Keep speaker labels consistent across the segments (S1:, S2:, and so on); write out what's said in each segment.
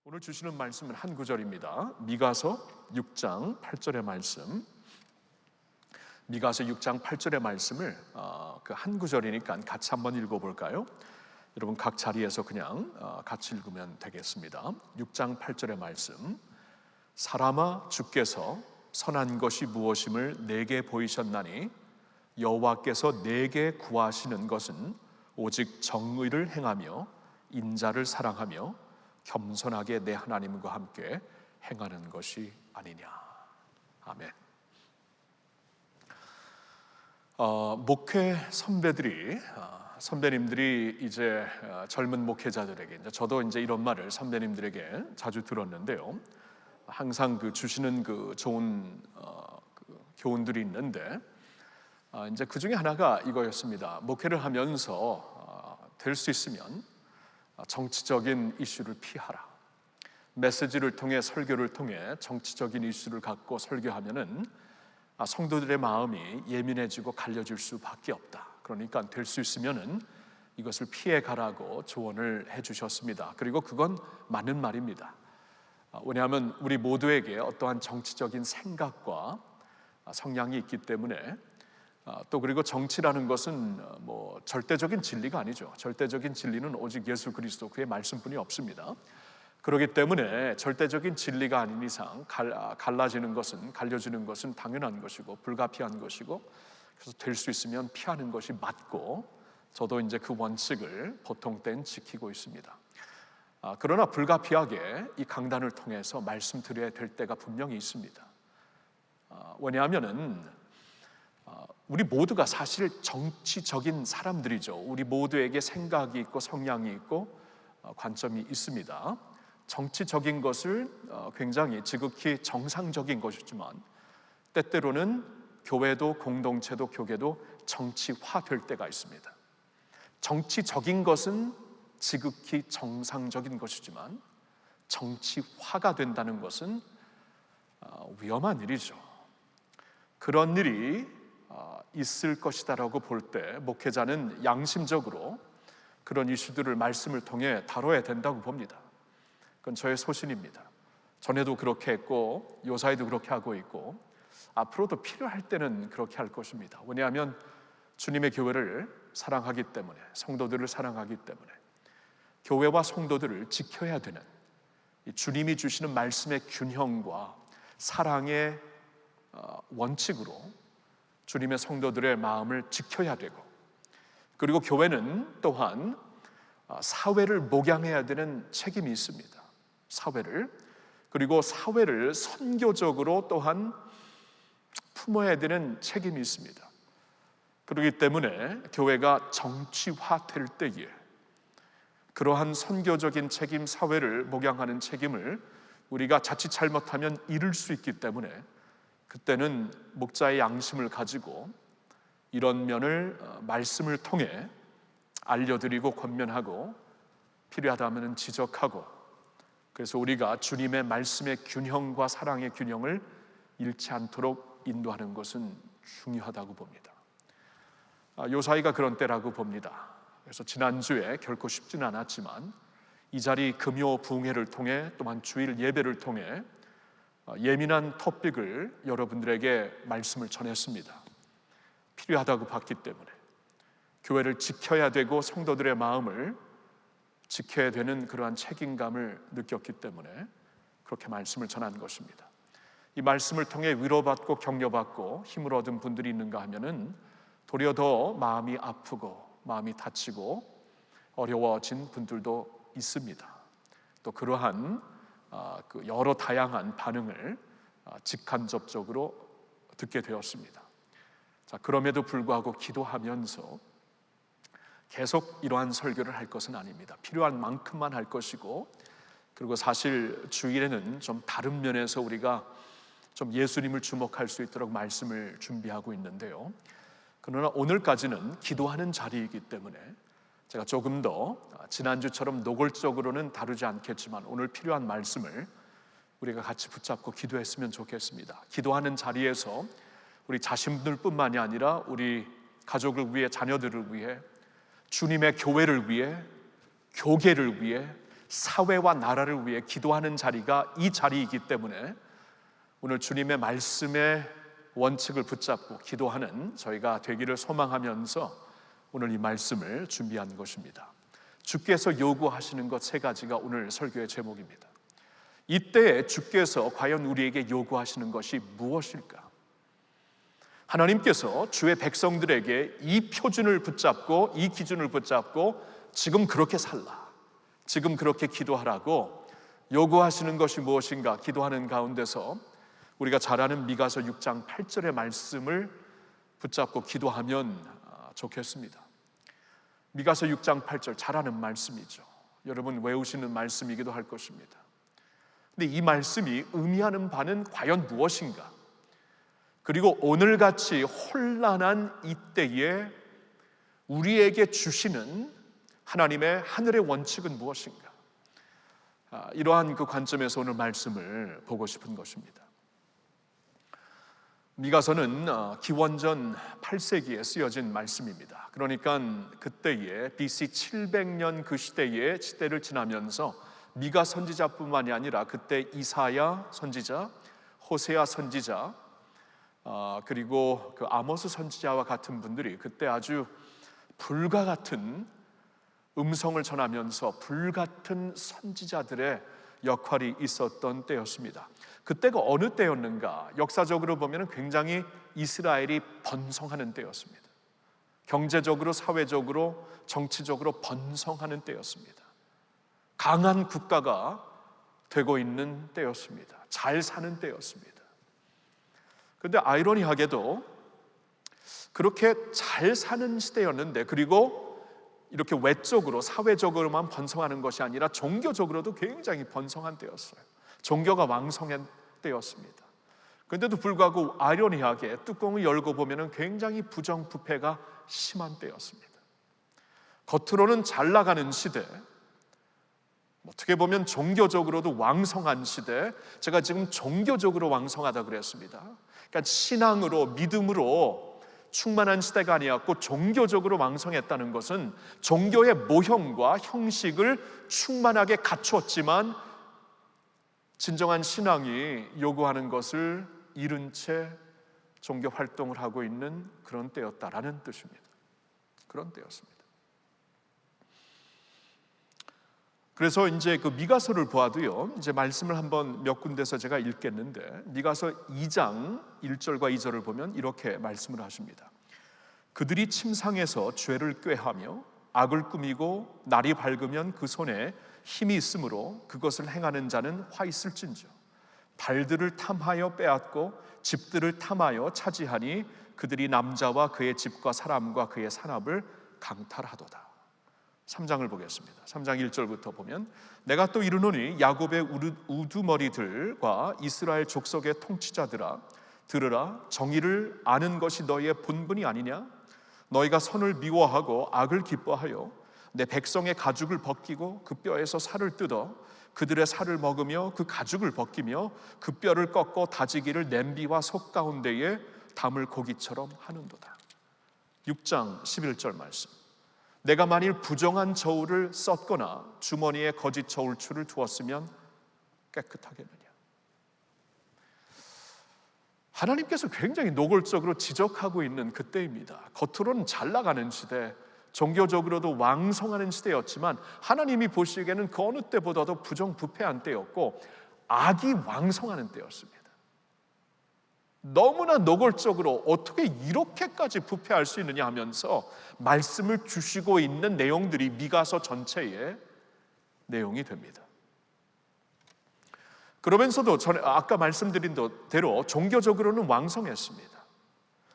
S1: 오늘 주시는 말씀은 한 구절입니다. 미가서 6장 8절의 말씀. 미가서 6장 8절의 말씀을 그 한 구절이니까 같이 한번 읽어볼까요? 여러분 각 자리에서 그냥 같이 읽으면 되겠습니다. 6장 8절의 말씀. 사람아, 주께서 선한 것이 무엇임을 내게 보이셨나니 여호와께서 내게 구하시는 것은 오직 정의를 행하며 인자를 사랑하며 겸손하게 내 하나님과 함께 행하는 것이 아니냐. 아멘. 목회 선배님들이 이제 젊은 목회자들에게, 이제 저도 이제 이런 말을 선배님들에게 자주 들었는데요. 항상 그 주시는 그 좋은 그 교훈들이 있는데, 이제 그 중에 하나가 이거였습니다. 목회를 하면서 될 수 있으면 정치적인 이슈를 피하라. 메시지를 통해, 설교를 통해 정치적인 이슈를 갖고 설교하면은 성도들의 마음이 예민해지고 갈려질 수밖에 없다. 그러니까 될 수 있으면은 이것을 피해 가라고 조언을 해주셨습니다. 그리고 그건 맞는 말입니다. 왜냐하면 우리 모두에게 어떠한 정치적인 생각과 성향이 있기 때문에, 또 그리고 정치라는 것은 뭐 절대적인 진리가 아니죠. 절대적인 진리는 오직 예수 그리스도 그의 말씀뿐이 없습니다. 그렇기 때문에 절대적인 진리가 아닌 이상 갈라지는 것은, 갈려지는 것은 당연한 것이고 불가피한 것이고, 그래서 될 수 있으면 피하는 것이 맞고, 저도 이제 그 원칙을 보통 때는 지키고 있습니다. 그러나 불가피하게 이 강단을 통해서 말씀드려야 될 때가 분명히 있습니다. 왜냐하면은 우리 모두가 사실 정치적인 사람들이죠. 우리 모두에게 생각이 있고 성향이 있고 관점이 있습니다. 정치적인 것을 굉장히 지극히 정상적인 것이지만, 때때로는 교회도 공동체도 교계도 정치화될 때가 있습니다. 정치적인 것은 지극히 정상적인 것이지만 정치화가 된다는 것은 위험한 일이죠. 그런 일이 있을 것이다라고 볼 때 목회자는 양심적으로 그런 이슈들을 말씀을 통해 다뤄야 된다고 봅니다. 그건 저의 소신입니다. 전에도 그렇게 했고 요사이도 그렇게 하고 있고 앞으로도 필요할 때는 그렇게 할 것입니다. 왜냐하면 주님의 교회를 사랑하기 때문에, 성도들을 사랑하기 때문에 교회와 성도들을 지켜야 되는, 주님이 주시는 말씀의 균형과 사랑의 원칙으로 주님의 성도들의 마음을 지켜야 되고, 그리고 교회는 또한 사회를 목양해야 되는 책임이 있습니다. 그리고 사회를 선교적으로 또한 품어야 되는 책임이 있습니다. 그렇기 때문에 교회가 정치화될 때에 그러한 선교적인 책임, 사회를 목양하는 책임을 우리가 자칫 잘못하면 잃을 수 있기 때문에, 그때는 목자의 양심을 가지고 이런 면을 말씀을 통해 알려드리고 권면하고, 필요하다면 지적하고, 그래서 우리가 주님의 말씀의 균형과 사랑의 균형을 잃지 않도록 인도하는 것은 중요하다고 봅니다. 요사이가 그런 때라고 봅니다. 그래서 지난주에 결코 쉽지는 않았지만 이 자리 금요 부흥회를 통해, 또한 주일 예배를 통해 예민한 토픽을 여러분들에게 말씀을 전했습니다. 필요하다고 봤기 때문에, 교회를 지켜야 되고 성도들의 마음을 지켜야 되는 그러한 책임감을 느꼈기 때문에 그렇게 말씀을 전한 것입니다. 이 말씀을 통해 위로받고 격려받고 힘을 얻은 분들이 있는가 하면은 도리어 더 마음이 아프고 마음이 다치고 어려워진 분들도 있습니다. 또 그러한 그 여러 다양한 반응을 직간접적으로 듣게 되었습니다. 자, 그럼에도 불구하고 기도하면서 계속 이러한 설교를 할 것은 아닙니다. 필요한 만큼만 할 것이고, 그리고 사실 주일에는 좀 다른 면에서 우리가 좀 예수님을 주목할 수 있도록 말씀을 준비하고 있는데요. 그러나 오늘까지는 기도하는 자리이기 때문에 제가 조금 더 지난주처럼 노골적으로는 다루지 않겠지만 오늘 필요한 말씀을 우리가 같이 붙잡고 기도했으면 좋겠습니다. 기도하는 자리에서 우리 자신들뿐만이 아니라 우리 가족을 위해, 자녀들을 위해, 주님의 교회를 위해, 교계를 위해, 사회와 나라를 위해 기도하는 자리가 이 자리이기 때문에 오늘 주님의 말씀의 원칙을 붙잡고 기도하는 저희가 되기를 소망하면서 오늘 이 말씀을 준비한 것입니다. 주께서 요구하시는 것 세 가지가 오늘 설교의 제목입니다. 이때에 주께서 과연 우리에게 요구하시는 것이 무엇일까? 하나님께서 주의 백성들에게 이 표준을 붙잡고 이 기준을 붙잡고 지금 그렇게 살라, 지금 그렇게 기도하라고 요구하시는 것이 무엇인가 기도하는 가운데서 우리가 잘 아는 미가서 6장 8절의 말씀을 붙잡고 기도하면 좋겠습니다. 미가서 6장 8절 잘 아는 말씀이죠. 여러분 외우시는 말씀이기도 할 것입니다. 근데 이 말씀이 의미하는 바는 과연 무엇인가? 그리고 오늘같이 혼란한 이때에 우리에게 주시는 하나님의 하늘의 원칙은 무엇인가? 이러한 그 관점에서 오늘 말씀을 보고 싶은 것입니다. 미가서는 기원전 8세기에 쓰여진 말씀입니다. 그러니까 그때에 BC 700년 그 시대의 시대를 지나면서 미가 선지자뿐만이 아니라 그때 이사야 선지자, 호세아 선지자, 그리고 그 아모스 선지자와 같은 분들이 그때 아주 불과 같은 음성을 전하면서 불같은 선지자들의 역할이 있었던 때였습니다. 그때가 어느 때였는가? 역사적으로 보면 굉장히 이스라엘이 번성하는 때였습니다. 경제적으로, 사회적으로, 정치적으로 번성하는 때였습니다. 강한 국가가 되고 있는 때였습니다. 잘 사는 때였습니다. 그런데 아이러니하게도 그렇게 잘 사는 시대였는데, 그리고 이렇게 외적으로 사회적으로만 번성하는 것이 아니라 종교적으로도 굉장히 번성한 때였어요. 종교가 왕성한 때였습니다. 그런데도 불구하고 아이러니하게 뚜껑을 열고 보면 굉장히 부정부패가 심한 때였습니다. 겉으로는 잘 나가는 시대, 어떻게 보면 종교적으로도 왕성한 시대. 제가 지금 종교적으로 왕성하다 그랬습니다. 그러니까 신앙으로, 믿음으로 충만한 시대가 아니었고 종교적으로 왕성했다는 것은 종교의 모형과 형식을 충만하게 갖추었지만 진정한 신앙이 요구하는 것을 잃은 채 종교 활동을 하고 있는 그런 때였다라는 뜻입니다. 그런 때였습니다. 그래서 이제 그 미가서를 보아도요, 이제 말씀을 한번 몇 군데서 제가 읽겠는데, 미가서 2장 1절과 2절을 보면 이렇게 말씀을 하십니다. 그들이 침상에서 죄를 꾀하며 악을 꾸미고 날이 밝으면 그 손에 힘이 있으므로 그것을 행하는 자는 화 있을진저. 발들을 탐하여 빼앗고 집들을 탐하여 차지하니 그들이 남자와 그의 집과 사람과 그의 산업을 강탈하도다. 3장을 보겠습니다. 3장 1절부터 보면, 내가 또 이르노니 야곱의 우두머리들과 이스라엘 족속의 통치자들아, 들으라. 정의를 아는 것이 너희의 본분이 아니냐? 너희가 선을 미워하고 악을 기뻐하여 내 백성의 가죽을 벗기고 그 뼈에서 살을 뜯어 그들의 살을 먹으며 그 가죽을 벗기며 그 뼈를 꺾어 다지기를 냄비와 속 가운데에 담을 고기처럼 하는도다. 6장 11절 말씀. 내가 만일 부정한 저울을 썼거나 주머니에 거짓 저울추를 두었으면 깨끗하겠느냐? 하나님께서 굉장히 노골적으로 지적하고 있는 그때입니다. 겉으로는 잘 나가는 시대, 종교적으로도 왕성하는 시대였지만 하나님이 보시기에는 그 어느 때보다도 부정부패한 때였고 악이 왕성하는 때였습니다. 너무나 노골적으로 어떻게 이렇게까지 부패할 수 있느냐 하면서 말씀을 주시고 있는 내용들이 미가서 전체의 내용이 됩니다. 그러면서도 아까 말씀드린 대로 종교적으로는 왕성했습니다.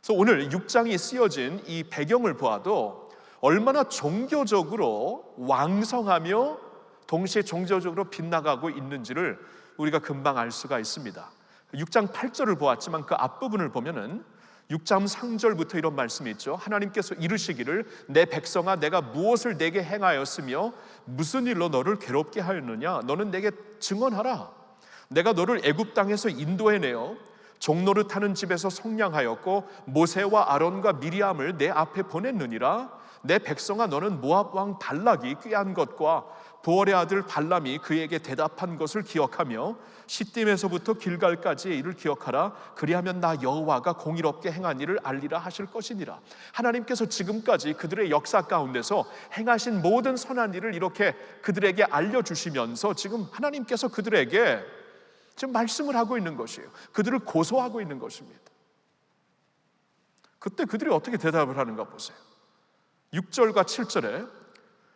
S1: 그래서 오늘 6장이 쓰여진 이 배경을 보아도 얼마나 종교적으로 왕성하며 동시에 종교적으로 빗나가고 있는지를 우리가 금방 알 수가 있습니다. 6장 8절을 보았지만 그 앞부분을 보면은 6장 3절부터 이런 말씀이 있죠. 하나님께서 이르시기를 내 백성아 내가 무엇을 내게 행하였으며 무슨 일로 너를 괴롭게 하였느냐? 너는 내게 증언하라. 내가 너를 애굽 땅에서 인도해내어 종노릇하는 집에서 속량하였고 모세와 아론과 미리암을 내 앞에 보냈느니라. 내 백성아, 너는 모압 왕 발락이 꾀한 것과 부월의 아들 발람이 그에게 대답한 것을 기억하며 시딤에서부터 길갈까지의 일을 기억하라. 그리하면 나 여호와가 공의롭게 행한 일을 알리라 하실 것이니라. 하나님께서 지금까지 그들의 역사 가운데서 행하신 모든 선한 일을 이렇게 그들에게 알려주시면서 지금 하나님께서 그들에게 지금 말씀을 하고 있는 것이에요. 그들을 고소하고 있는 것입니다. 그때 그들이 어떻게 대답을 하는가 보세요. 6절과 7절에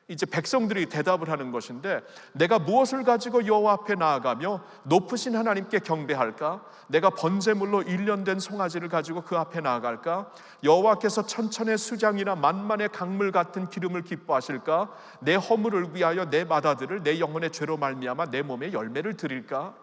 S1: 이제 백성들이 대답을 하는 것인데, 내가 무엇을 가지고 여호와 앞에 나아가며 높으신 하나님께 경배할까? 내가 번제물로 1년 된 송아지를 가지고 그 앞에 나아갈까? 여호와께서 천천의 수장이나 만만의 강물 같은 기름을 기뻐하실까? 내 허물을 위하여 내 맏아들을 내 영혼의 죄로 말미암아 내 몸에 열매를 드릴까?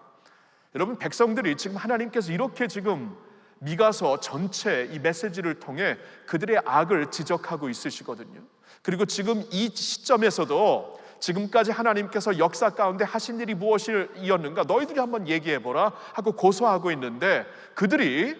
S1: 여러분, 백성들이 지금 하나님께서 이렇게 지금 미가서 전체 이 메시지를 통해 그들의 악을 지적하고 있으시거든요. 그리고 지금 이 시점에서도 지금까지 하나님께서 역사 가운데 하신 일이 무엇이었는가 너희들이 한번 얘기해보라 하고 고소하고 있는데, 그들이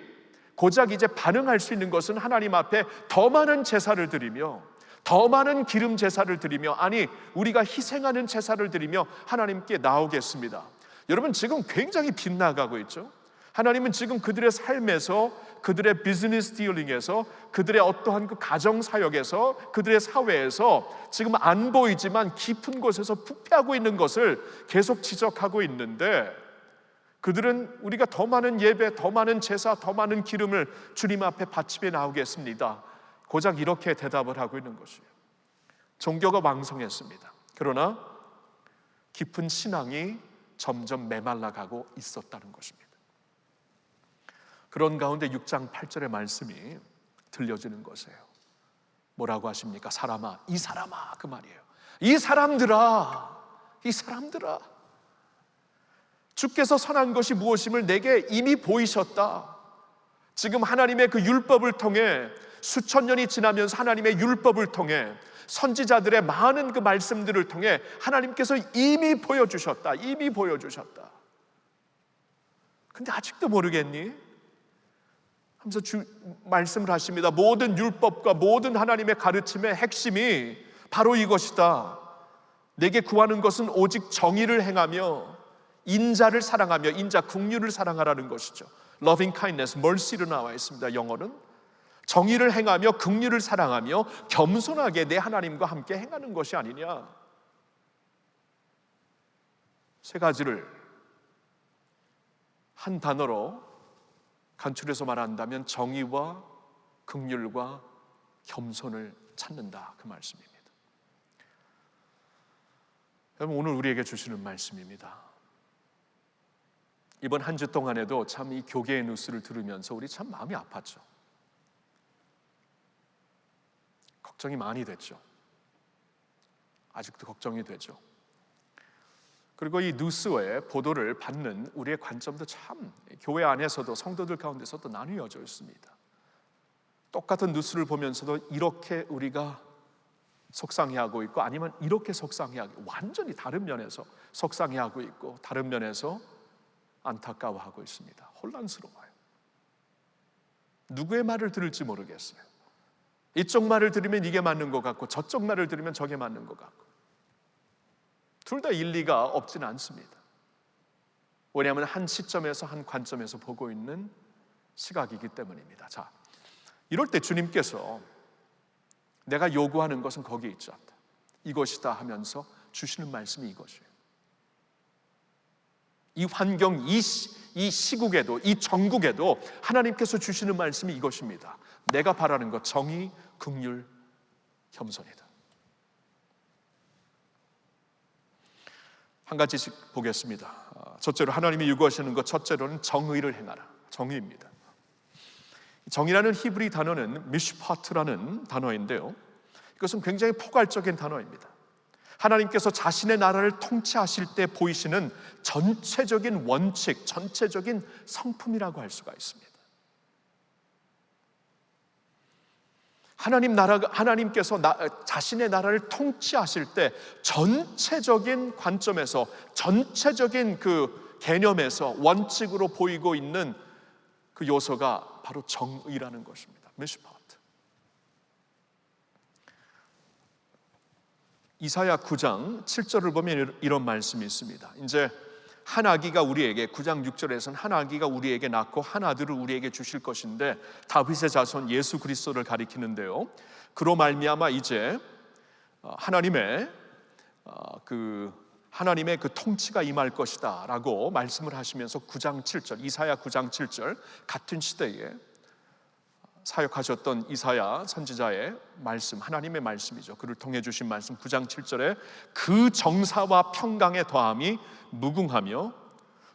S1: 고작 이제 반응할 수 있는 것은 하나님 앞에 더 많은 제사를 드리며 더 많은 기름 제사를 드리며, 아니 우리가 희생하는 제사를 드리며 하나님께 나오겠습니다. 여러분, 지금 굉장히 빗나가고 있죠. 하나님은 지금 그들의 삶에서, 그들의 비즈니스 딜링에서, 그들의 어떠한 그 가정 사역에서, 그들의 사회에서 지금 안 보이지만 깊은 곳에서 부패하고 있는 것을 계속 지적하고 있는데, 그들은 우리가 더 많은 예배, 더 많은 제사, 더 많은 기름을 주님 앞에 바치며 나오겠습니다, 고작 이렇게 대답을 하고 있는 것이에요. 종교가 왕성했습니다. 그러나 깊은 신앙이 점점 메말라가고 있었다는 것입니다. 그런 가운데 6장 8절의 말씀이 들려지는 것이에요. 뭐라고 하십니까? 사람아, 이 사람아, 그 말이에요. 이 사람들아, 이 사람들아, 주께서 선한 것이 무엇임을 내게 이미 보이셨다. 지금 하나님의 그 율법을 통해, 수천 년이 지나면서 하나님의 율법을 통해, 선지자들의 많은 그 말씀들을 통해 하나님께서 이미 보여주셨다. 이미 보여주셨다. 근데 아직도 모르겠니? 하면서 말씀을 하십니다. 모든 율법과 모든 하나님의 가르침의 핵심이 바로 이것이다. 내게 구하는 것은 오직 정의를 행하며 인자를 사랑하며, 인자 긍휼을 사랑하라는 것이죠. Loving kindness, mercy로 나와 있습니다. 영어는 정의를 행하며 긍휼을 사랑하며 겸손하게 내 하나님과 함께 행하는 것이 아니냐. 세 가지를 한 단어로 간추려서 말한다면 정의와 긍휼과 겸손을 찾는다, 그 말씀입니다. 여러분, 오늘 우리에게 주시는 말씀입니다. 이번 한 주 동안에도 참 이 교계의 뉴스를 들으면서 우리 참 마음이 아팠죠. 걱정이 많이 됐죠. 아직도 걱정이 되죠. 그리고 이 뉴스의 보도를 받는 우리의 관점도 참 교회 안에서도 성도들 가운데서도 나뉘어져 있습니다. 똑같은 뉴스를 보면서도 이렇게 우리가 속상해하고 있고, 아니면 이렇게 속상해하고, 완전히 다른 면에서 속상해하고 있고, 다른 면에서 안타까워하고 있습니다. 혼란스러워요. 누구의 말을 들을지 모르겠어요. 이쪽 말을 들으면 이게 맞는 것 같고, 저쪽 말을 들으면 저게 맞는 것 같고, 둘 다 일리가 없지는 않습니다. 왜냐하면 한 시점에서, 한 관점에서 보고 있는 시각이기 때문입니다. 자, 이럴 때 주님께서 내가 요구하는 것은 거기에 있지 않다, 이것이다 하면서 주시는 말씀이 이것이에요. 이 환경, 이 시국에도, 이 전국에도 하나님께서 주시는 말씀이 이것입니다. 내가 바라는 것, 정의, 긍휼, 겸손이다. 한 가지씩 보겠습니다. 첫째로 하나님이 요구하시는 것, 첫째로는 정의를 행하라. 정의입니다. 정의라는 히브리 단어는 미슈파트라는 단어인데요, 이것은 굉장히 포괄적인 단어입니다. 하나님께서 자신의 나라를 통치하실 때 보이시는 전체적인 원칙, 전체적인 성품이라고 할 수가 있습니다. 하나님께서 자신의 나라를 통치하실 때 전체적인 관점에서, 전체적인 그 개념에서 원칙으로 보이고 있는 그 요소가 바로 정의라는 것입니다. 미슈파트. 이사야 9장 7절을 보면 이런 말씀이 있습니다. 이제 한 아기가 우리에게, 9장 6절에서는 한 아기가 우리에게 낳고 한 아들을 우리에게 주실 것인데, 다윗의 자손 예수 그리스도를 가리키는데요, 그로 말미암아 이제 하나님의 그 통치가 임할 것이다 라고 말씀을 하시면서 9장 7절, 이사야 9장 7절, 같은 시대에 사역하셨던 이사야 선지자의 말씀, 하나님의 말씀이죠. 그를 통해 주신 말씀 9장 7절에 그 정사와 평강의 더함이 무궁하며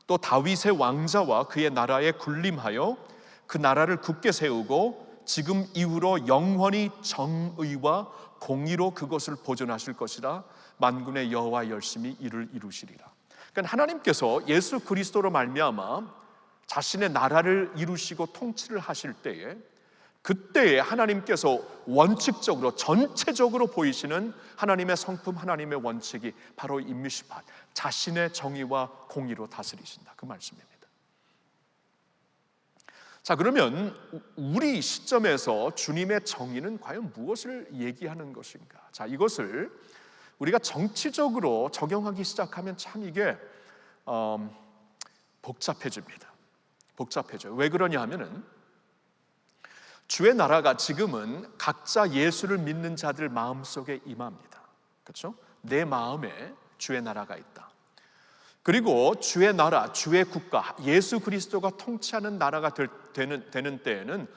S1: 또 다윗의 왕자와 그의 나라에 군림하여 그 나라를 굳게 세우고 지금 이후로 영원히 정의와 공의로 그것을 보존하실 것이라. 만군의 여호와 열심히 이를 이루시리라. 그러니까 하나님께서 예수 그리스도로 말미암아 자신의 나라를 이루시고 통치를 하실 때에, 그때에 하나님께서 원칙적으로 전체적으로 보이시는 하나님의 성품, 하나님의 원칙이 바로 이 미시팟, 자신의 정의와 공의로 다스리신다, 그 말씀입니다. 자, 그러면 우리 시점에서 주님의 정의는 과연 무엇을 얘기하는 것인가? 자, 이것을 우리가 정치적으로 적용하기 시작하면 참 이게 복잡해집니다. 복잡해져요. 왜 그러냐 하면은 주의 나라가 지금은 각자 예수를 믿는 자들 마음속에 임합니다. 그렇죠? 내 마음에 주의 나라가 있다. 그리고 주의 나라, 주의 국가, 예수 그리스도가 통치하는 나라가 되는 때에는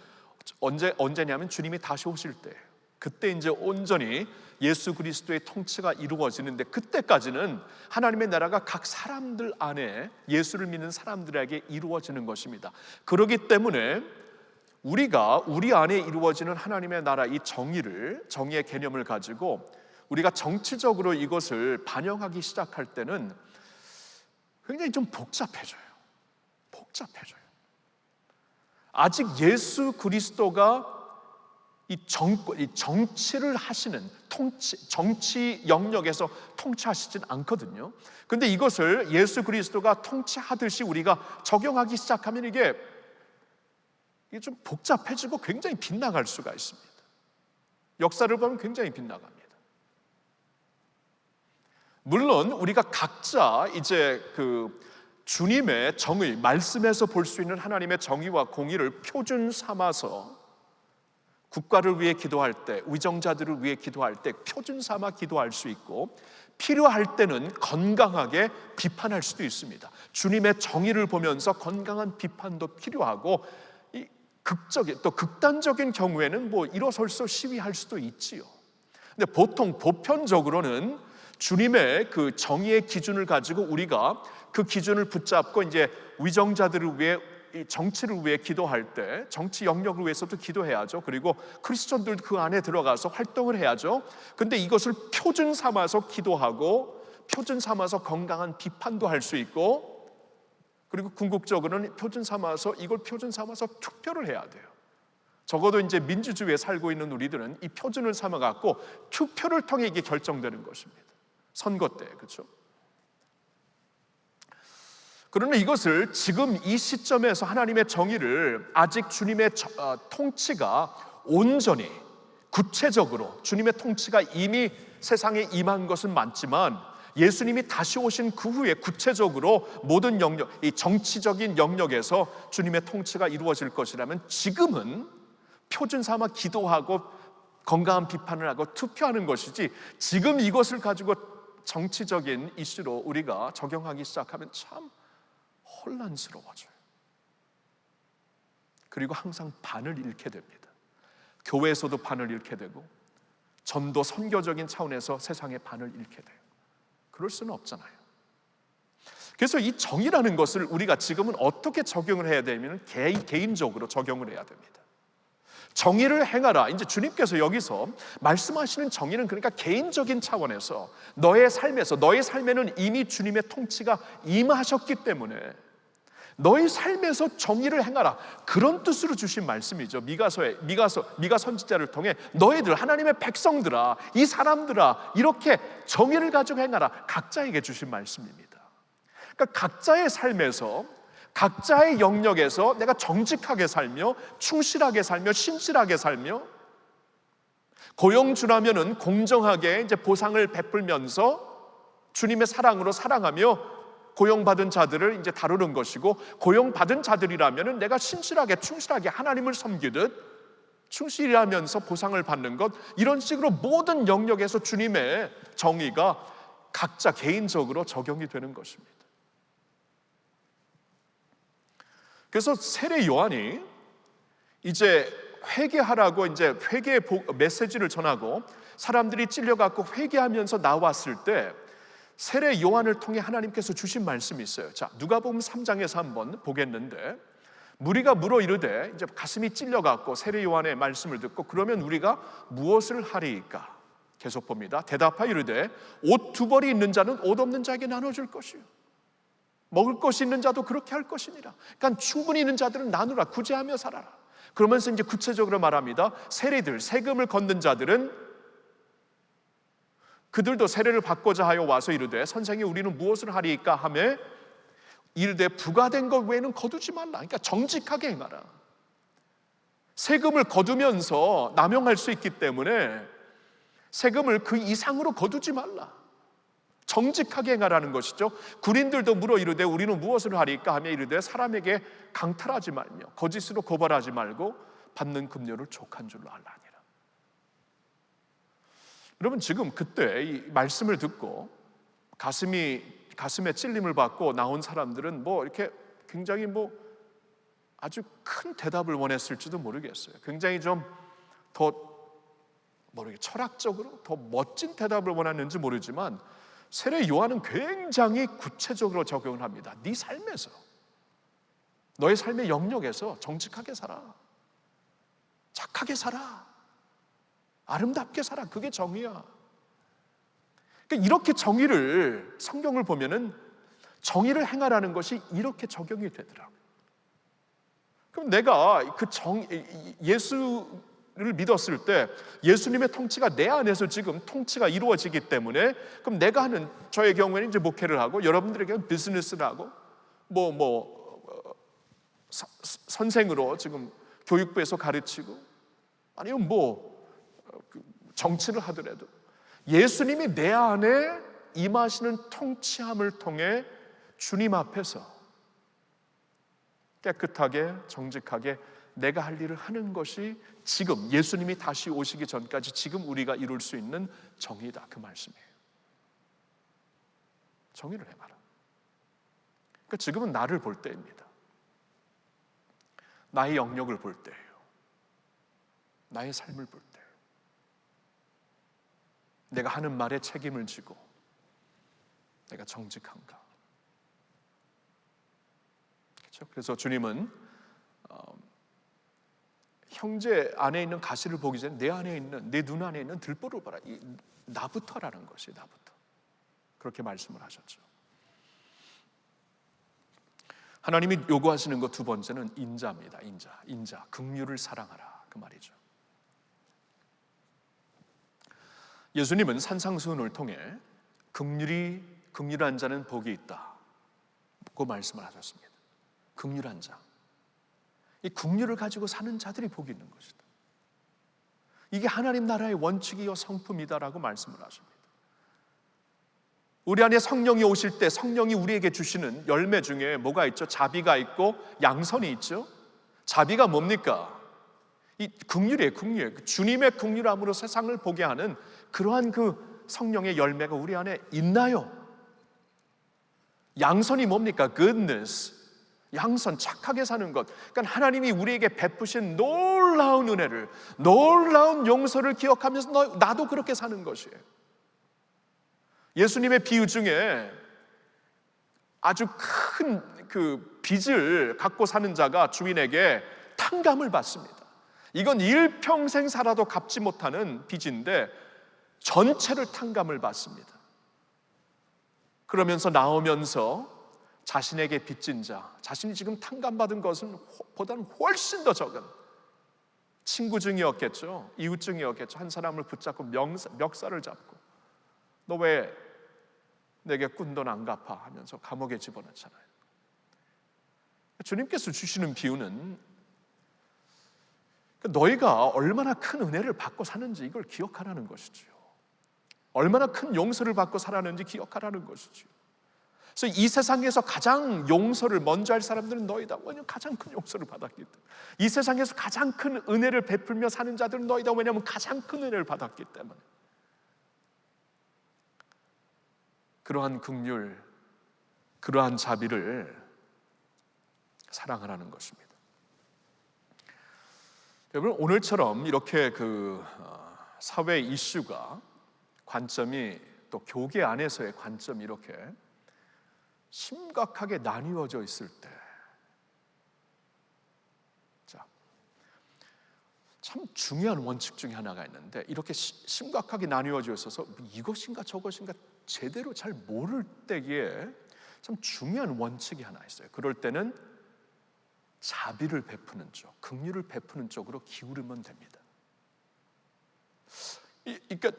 S1: 언제냐면 주님이 다시 오실 때예요. 그때 이제 온전히 예수 그리스도의 통치가 이루어지는데, 그때까지는 하나님의 나라가 각 사람들 안에, 예수를 믿는 사람들에게 이루어지는 것입니다. 그렇기 때문에 우리가 우리 안에 이루어지는 하나님의 나라, 이 정의의 개념을 가지고 우리가 정치적으로 이것을 반영하기 시작할 때는 굉장히 좀 복잡해져요. 아직 예수 그리스도가 이 정치를 하시는 정치 영역에서 통치하시진 않거든요. 그런데 이것을 예수 그리스도가 통치하듯이 우리가 적용하기 시작하면 이게 좀 복잡해지고 굉장히 빗나갈 수가 있습니다. 역사를 보면 굉장히 빗나갑니다. 물론 우리가 각자 이제 그 주님의 정의, 말씀에서 볼 수 있는 하나님의 정의와 공의를 표준 삼아서 국가를 위해 기도할 때, 위정자들을 위해 기도할 때 표준 삼아 기도할 수 있고, 필요할 때는 건강하게 비판할 수도 있습니다. 주님의 정의를 보면서 건강한 비판도 필요하고, 또 극단적인 경우에는 뭐 일어설서 시위할 수도 있지요. 근데 보통 보편적으로는 주님의 그 정의의 기준을 가지고 우리가 그 기준을 붙잡고 이제 위정자들을 위해, 정치를 위해 기도할 때 정치 영역을 위해서도 기도해야죠. 그리고 크리스천들도 그 안에 들어가서 활동을 해야죠. 근데 이것을 표준 삼아서 기도하고, 표준 삼아서 건강한 비판도 할 수 있고, 그리고 궁극적으로는 이걸 표준 삼아서 투표를 해야 돼요. 적어도 이제 민주주의에 살고 있는 우리들은 이 표준을 삼아갖고 투표를 통해 이게 결정되는 것입니다. 선거 때, 그렇죠? 그러나 이것을 지금 이 시점에서 하나님의 정의를, 아직 주님의 통치가 온전히 구체적으로 주님의 통치가 이미 세상에 임한 것은 많지만, 예수님이 다시 오신 그 후에 구체적으로 모든 영역, 이 정치적인 영역에서 주님의 통치가 이루어질 것이라면, 지금은 표준 삼아 기도하고 건강한 비판을 하고 투표하는 것이지, 지금 이것을 가지고 정치적인 이슈로 우리가 적용하기 시작하면 참 혼란스러워져요. 그리고 항상 반을 잃게 됩니다. 교회에서도 반을 잃게 되고, 전도 선교적인 차원에서 세상의 반을 잃게 돼요. 그럴 수는 없잖아요. 그래서 이 정의라는 것을 우리가 지금은 어떻게 적용을 해야 되냐면 개인적으로 적용을 해야 됩니다. 정의를 행하라. 이제 주님께서 여기서 말씀하시는 정의는 그러니까 개인적인 차원에서 너의 삶에는 이미 주님의 통치가 임하셨기 때문에 너의 삶에서 정의를 행하라, 그런 뜻으로 주신 말씀이죠. 미가 선지자를 통해 너희들, 하나님의 백성들아, 이 사람들아, 이렇게 정의를 가지고 행하라, 각자에게 주신 말씀입니다. 그러니까 각자의 삶에서, 각자의 영역에서 내가 정직하게 살며, 충실하게 살며, 신실하게 살며, 고용주라면은 공정하게 이제 보상을 베풀면서 주님의 사랑으로 사랑하며 고용받은 자들을 이제 다루는 것이고, 고용받은 자들이라면은 내가 신실하게 충실하게 하나님을 섬기듯 충실히 하면서 보상을 받는 것, 이런 식으로 모든 영역에서 주님의 정의가 각자 개인적으로 적용이 되는 것입니다. 그래서 세례 요한이 이제 회개하라고 이제 회개의 메시지를 전하고 사람들이 찔려갖고 회개하면서 나왔을 때 세례 요한을 통해 하나님께서 주신 말씀이 있어요. 자, 누가복음 3장에서 한번 보겠는데, 무리가 물어 이르되, 이제 가슴이 찔려갖고 세례 요한의 말씀을 듣고 그러면 우리가 무엇을 하리이까? 계속 봅니다. 대답하여 이르되 옷 두 벌이 있는 자는 옷 없는 자에게 나눠줄 것이요 먹을 것이 있는 자도 그렇게 할 것이니라. 그러니까 충분히 있는 자들은 나누라, 구제하며 살아라. 그러면서 이제 구체적으로 말합니다. 세리들, 세금을 걷는 자들은 그들도 세례를 받고자 하여 와서 이르되 선생이 우리는 무엇을 하리이까 하매 이르되 부과된 것 외에는 거두지 말라. 그러니까 정직하게 행하라. 세금을 거두면서 남용할 수 있기 때문에 세금을 그 이상으로 거두지 말라. 정직하게 행하라는 것이죠. 군인들도 물어 이르되 우리는 무엇을 하리까 하며 이르되 사람에게 강탈하지 말며 거짓으로 고발하지 말고 받는 급료를 족한 줄로 알라니라. 여러분, 지금 그때 이 말씀을 듣고 가슴에 찔림을 받고 나온 사람들은 뭐 이렇게 굉장히 뭐 아주 큰 대답을 원했을지도 모르겠어요. 굉장히 좀 더 철학적으로 더 멋진 대답을 원했는지 모르지만 세례 요한은 굉장히 구체적으로 적용을 합니다. 네 삶에서, 너의 삶의 영역에서 정직하게 살아, 착하게 살아, 아름답게 살아. 그게 정의야. 그러니까 이렇게 정의를, 성경을 보면은 정의를 행하라는 것이 이렇게 적용이 되더라고요. 그럼 내가 그 예수를 믿었을 때 예수님의 통치가 내 안에서 지금 통치가 이루어지기 때문에, 그럼 내가 하는, 저의 경우에는 이제 목회를 하고 여러분들에게는 비즈니스를 하고 선생으로 지금 교육부에서 가르치고 아니면 정치를 하더라도 예수님이 내 안에 임하시는 통치함을 통해 주님 앞에서 깨끗하게 정직하게 내가 할 일을 하는 것이 지금 예수님이 다시 오시기 전까지 지금 우리가 이룰 수 있는 정의다, 그 말씀이에요. 정의를 행하라. 그러니까 지금은 나를 볼 때입니다. 나의 영역을 볼 때예요. 나의 삶을 볼 때, 내가 하는 말에 책임을 지고 내가 정직한가? 그렇죠? 그래서 주님은 형제 안에 있는 가시를 보기 전에 내 안에 있는, 내 눈 안에 있는 들보를 봐라. 나부터라는 것이, 나부터. 그렇게 말씀을 하셨죠. 하나님이 요구하시는 것 두 번째는 인자입니다. 인자, 긍휼을 사랑하라, 그 말이죠. 예수님은 산상수훈을 통해 긍휼한 자는 복이 있다고 말씀을 하셨습니다. 긍휼한 자, 이 긍휼을 가지고 사는 자들이 복이 있는 것이다. 이게 하나님 나라의 원칙이요 성품이다라고 말씀을 하십니다. 우리 안에 성령이 오실 때 성령이 우리에게 주시는 열매 중에 뭐가 있죠? 자비가 있고 양선이 있죠. 자비가 뭡니까? 이 긍휼이에요. 긍휼. 주님의 긍휼함으로 세상을 보게 하는 그러한 그 성령의 열매가 우리 안에 있나요? 양선이 뭡니까? goodness. 양선, 착하게 사는 것. 그러니까 하나님이 우리에게 베푸신 놀라운 은혜를, 놀라운 용서를 기억하면서 나도 그렇게 사는 것이에요. 예수님의 비유 중에 아주 큰 그 빚을 갖고 사는 자가 주인에게 탕감을 받습니다. 이건 일평생 살아도 갚지 못하는 빚인데 전체를 탕감을 받습니다. 그러면서 나오면서 자신에게 빚진 자, 자신이 지금 탕감받은 것은 보다는 훨씬 더 적은 친구증이었겠죠, 이웃증이었겠죠. 한 사람을 붙잡고 멱살을 잡고 너 왜 내게 꾼 돈 안 갚아 하면서 감옥에 집어넣잖아요. 주님께서 주시는 비유는 너희가 얼마나 큰 은혜를 받고 사는지 이걸 기억하라는 것이지요. 얼마나 큰 용서를 받고 살았는지 기억하라는 것이지요. 그래서 이 세상에서 가장 용서를 먼저 할 사람들은 너희다. 왜냐하면 가장 큰 용서를 받았기 때문에. 이 세상에서 가장 큰 은혜를 베풀며 사는 자들은 너희다. 왜냐하면 가장 큰 은혜를 받았기 때문에. 그러한 긍휼, 그러한 자비를 사랑하라는 것입니다. 여러분, 오늘처럼 이렇게 사회 이슈가 관점이, 또 교계 안에서의 관점이 이렇게 심각하게 나뉘어져 있을 때, 참 중요한 원칙 중에 하나가 있는데, 이렇게 심각하게 나뉘어져 있어서 이것인가 저것인가 제대로 잘 모를 때에 참 중요한 원칙이 하나 있어요. 그럴 때는 자비를 베푸는 쪽, 긍휼을 베푸는 쪽으로 기울이면 됩니다. 그러니까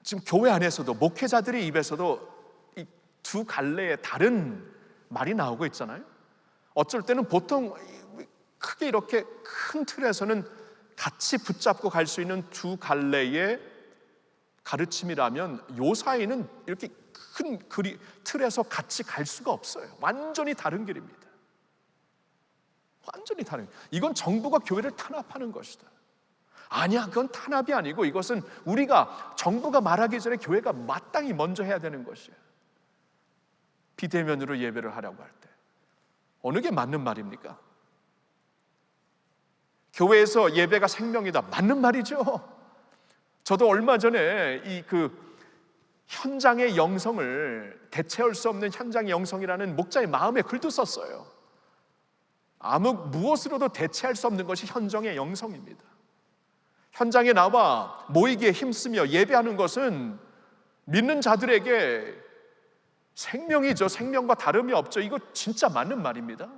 S1: 지금 교회 안에서도, 목회자들의 입에서도 이 두 갈래의 다른 말이 나오고 있잖아요. 어쩔 때는 보통 크게 이렇게 큰 틀에서는 같이 붙잡고 갈 수 있는 두 갈래의 가르침이라면, 요 사이는 이렇게 큰 틀에서 같이 갈 수가 없어요. 완전히 다른 길입니다. 완전히 다른. 이건 정부가 교회를 탄압하는 것이다. 아니야, 그건 탄압이 아니고 이것은 정부가 말하기 전에 교회가 마땅히 먼저 해야 되는 것이에요. 비대면으로 예배를 하라고 할 때 어느 게 맞는 말입니까? 교회에서 예배가 생명이다, 맞는 말이죠. 저도 얼마 전에 현장의 영성을 대체할 수 없는 현장의 영성이라는 목자의 마음에 글도 썼어요. 무엇으로도 대체할 수 없는 것이 현장의 영성입니다. 현장에 나와 모이기에 힘쓰며 예배하는 것은 믿는 자들에게 생명이죠. 생명과 다름이 없죠. 이거 진짜 맞는 말입니다.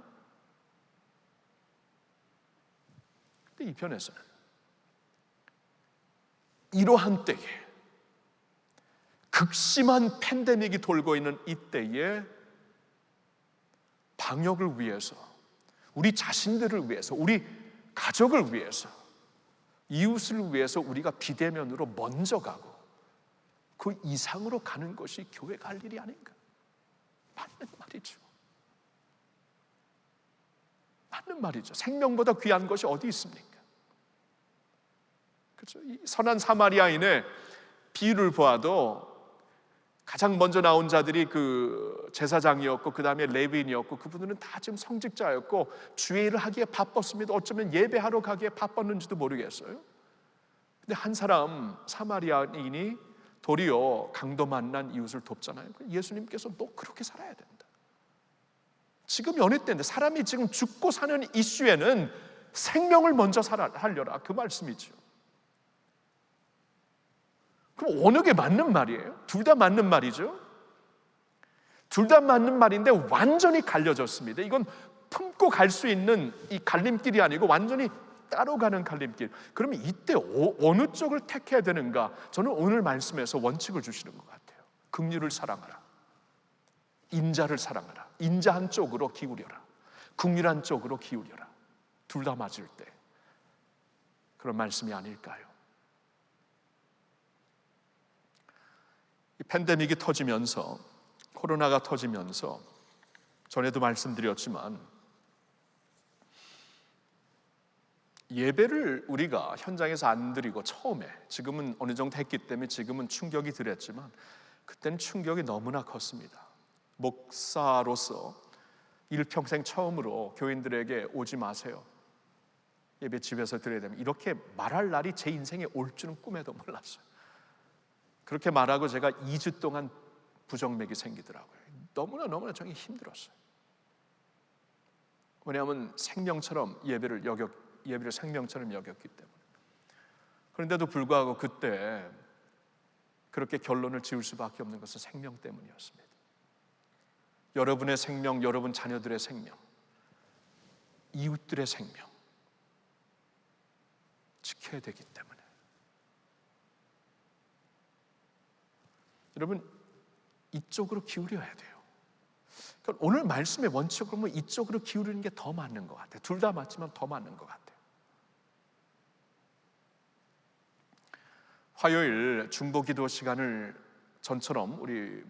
S1: 근데 이 편에서는 이러한 때에, 극심한 팬데믹이 돌고 있는 이때에 방역을 위해서, 우리 자신들을 위해서, 우리 가족을 위해서, 이웃을 위해서 우리가 비대면으로 먼저 가고 그 이상으로 가는 것이 교회가 할 일이 아닌가? 맞는 말이죠. 맞는 말이죠. 생명보다 귀한 것이 어디 있습니까? 그렇죠? 이 선한 사마리아인의 비유를 보아도 가장 먼저 나온 자들이 제사장이었고, 그 다음에 레위인이었고, 그분들은 다 지금 성직자였고 주의 일을 하기에 바빴습니다. 어쩌면 예배하러 가기에 바빴는지도 모르겠어요. 근데 한 사람 사마리아인이 도리어 강도 만난 이웃을 돕잖아요. 예수님께서 너 그렇게 살아야 된다. 지금 어느 때인데, 사람이 지금 죽고 사는 이슈에는 생명을 먼저 하려라, 그 말씀이죠. 그럼 어느 게 맞는 말이에요? 둘 다 맞는 말이죠. 둘 다 맞는 말인데 완전히 갈려졌습니다. 이건 품고 갈 수 있는 이 갈림길이 아니고 완전히 따로 가는 갈림길. 그러면 이때 어느 쪽을 택해야 되는가? 저는 오늘 말씀에서 원칙을 주시는 것 같아요. 긍휼을 사랑하라, 인자를 사랑하라. 인자한 쪽으로 기울여라, 긍휼한 쪽으로 기울여라. 둘 다 맞을 때 그런 말씀이 아닐까요? 이 팬데믹이 터지면서, 코로나가 터지면서, 전에도 말씀드렸지만 예배를 우리가 현장에서 안 드리고, 처음에, 지금은 어느 정도 했기 때문에 지금은 충격이 덜했지만 그때는 충격이 너무나 컸습니다. 목사로서 일평생 처음으로 교인들에게 오지 마세요, 예배 집에서 드려야 됩니다, 이렇게 말할 날이 제 인생에 올 줄은 꿈에도 몰랐어요. 그렇게 말하고 제가 2주 동안 부정맥이 생기더라고요. 너무나 정말 힘들었어요. 왜냐하면 생명처럼 예배를 생명처럼 여겼기 때문에. 그런데도 불구하고 그때 그렇게 결론을 지을 수밖에 없는 것은 생명 때문이었습니다. 여러분의 생명, 여러분 자녀들의 생명, 이웃들의 생명 지켜야 되기 때문에. 여러분, 이쪽으로 기울여야 돼요. 그러니까 오늘 말씀의 원칙으로 보면 이쪽으로 기울이는 게 더 맞는 것 같아요. 둘 다 맞지만 더 맞는 것 같아요. 화요일 중보기도 시간을 전처럼 우리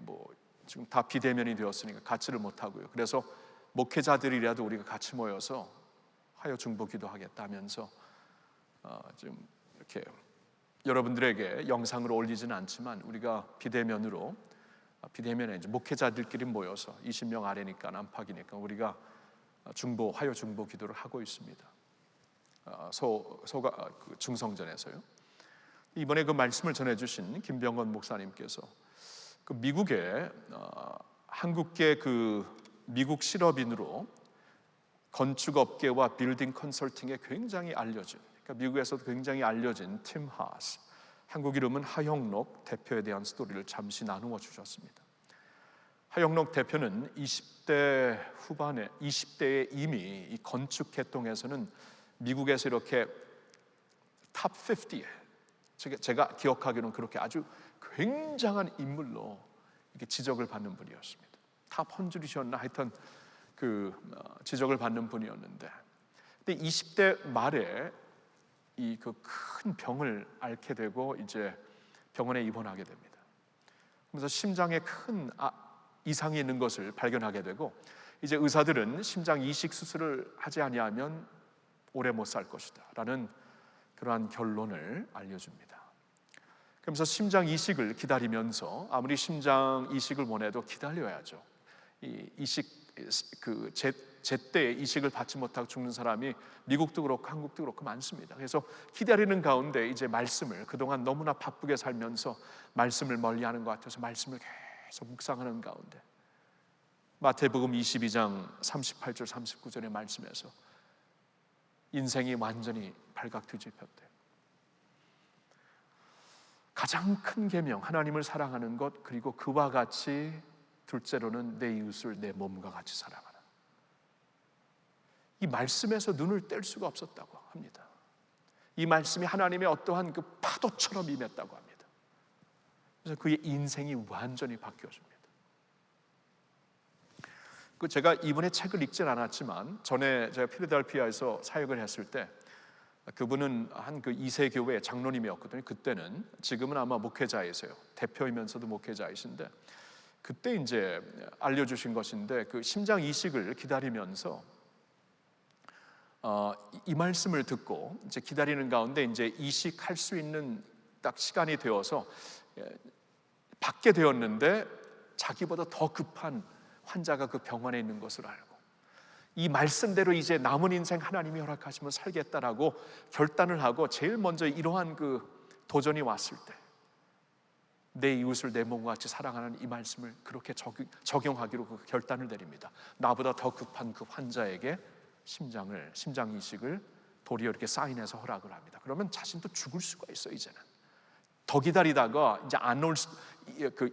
S1: 지금 다 비대면이 되었으니까 같이를 못 하고요. 그래서 목회자들이라도 우리가 같이 모여서 화요 중보기도 하겠다면서 좀 이렇게 여러분들에게 영상으로 올리지는 않지만 우리가 비대면에 이제 목회자들끼리 모여서 20명 아래니까 안팎이니까 우리가 화요 중보 기도를 하고 있습니다. 중성전에서요. 이번에 그 말씀을 전해주신 김병건 목사님께서 그 미국의 한국계 미국 실업인으로 건축업계와 빌딩 컨설팅에 굉장히 알려진, 그러니까 미국에서도 굉장히 알려진 팀 하스, 한국 이름은 하형록 대표에 대한 스토리를 잠시 나누어 주셨습니다. 하형록 대표는 20대에 이미 이 건축 계통에서는 미국에서 이렇게 탑 50에, 제가 기억하기로는 그렇게 아주 굉장한 인물로 이렇게 지적을 받는 분이었습니다. 탑 100이셨나 하여튼 지적을 받는 분이었는데, 근데 20대 말에 이 큰 병을 앓게 되고 이제 병원에 입원하게 됩니다. 그래서 심장에 큰 이상이 있는 것을 발견하게 되고, 이제 의사들은 심장 이식 수술을 하지 아니하면 오래 못 살 것이다 라는 그러한 결론을 알려줍니다. 그러면서 심장 이식을 기다리면서, 아무리 심장 이식을 원해도 기다려야죠. 이 이식 제때 이식을 받지 못하고 죽는 사람이 미국도 그렇고 한국도 그렇고 많습니다. 그래서 기다리는 가운데 이제 말씀을, 그동안 너무나 바쁘게 살면서 말씀을 멀리하는 것 같아서 말씀을 계속 묵상하는 가운데 마태복음 22장 38절 39절의 말씀에서 인생이 완전히 발각 뒤집혔대요. 가장 큰 계명, 하나님을 사랑하는 것, 그리고 그와 같이 둘째로는 내 이웃을 내 몸과 같이 사랑하라. 이 말씀에서 눈을 뗄 수가 없었다고 합니다. 이 말씀이 하나님의 어떠한 그 파도처럼 임했다고 합니다. 그래서 그의 인생이 완전히 바뀌어집니다. 제가 이분의 책을 읽진 않았지만 전에 제가 필라델피아에서 사역을 했을 때 그분은 한 2세 교회 장로님이었거든요. 그때는, 지금은 아마 목회자이세요. 대표이면서도 목회자이신데, 그때 이제 알려주신 것인데, 그 심장 이식을 기다리면서 이 말씀을 듣고 이제 기다리는 가운데 이제 이식할 수 있는 딱 시간이 되어서 받게 되었는데, 자기보다 더 급한 환자가 그 병원에 있는 것을 알고 이 말씀대로 이제 남은 인생 하나님이 허락하시면 살겠다라고 결단을 하고, 제일 먼저 이러한 도전이 왔을 때 내 이웃을 내 몸과 같이 사랑하는 이 말씀을 그렇게 적용하기로 결단을 내립니다. 나보다 더 급한 그 환자에게 심장 이식을 도리어 이렇게 사인해서 허락을 합니다. 그러면 자신도 죽을 수가 있어요. 이제는 더 기다리다가 이제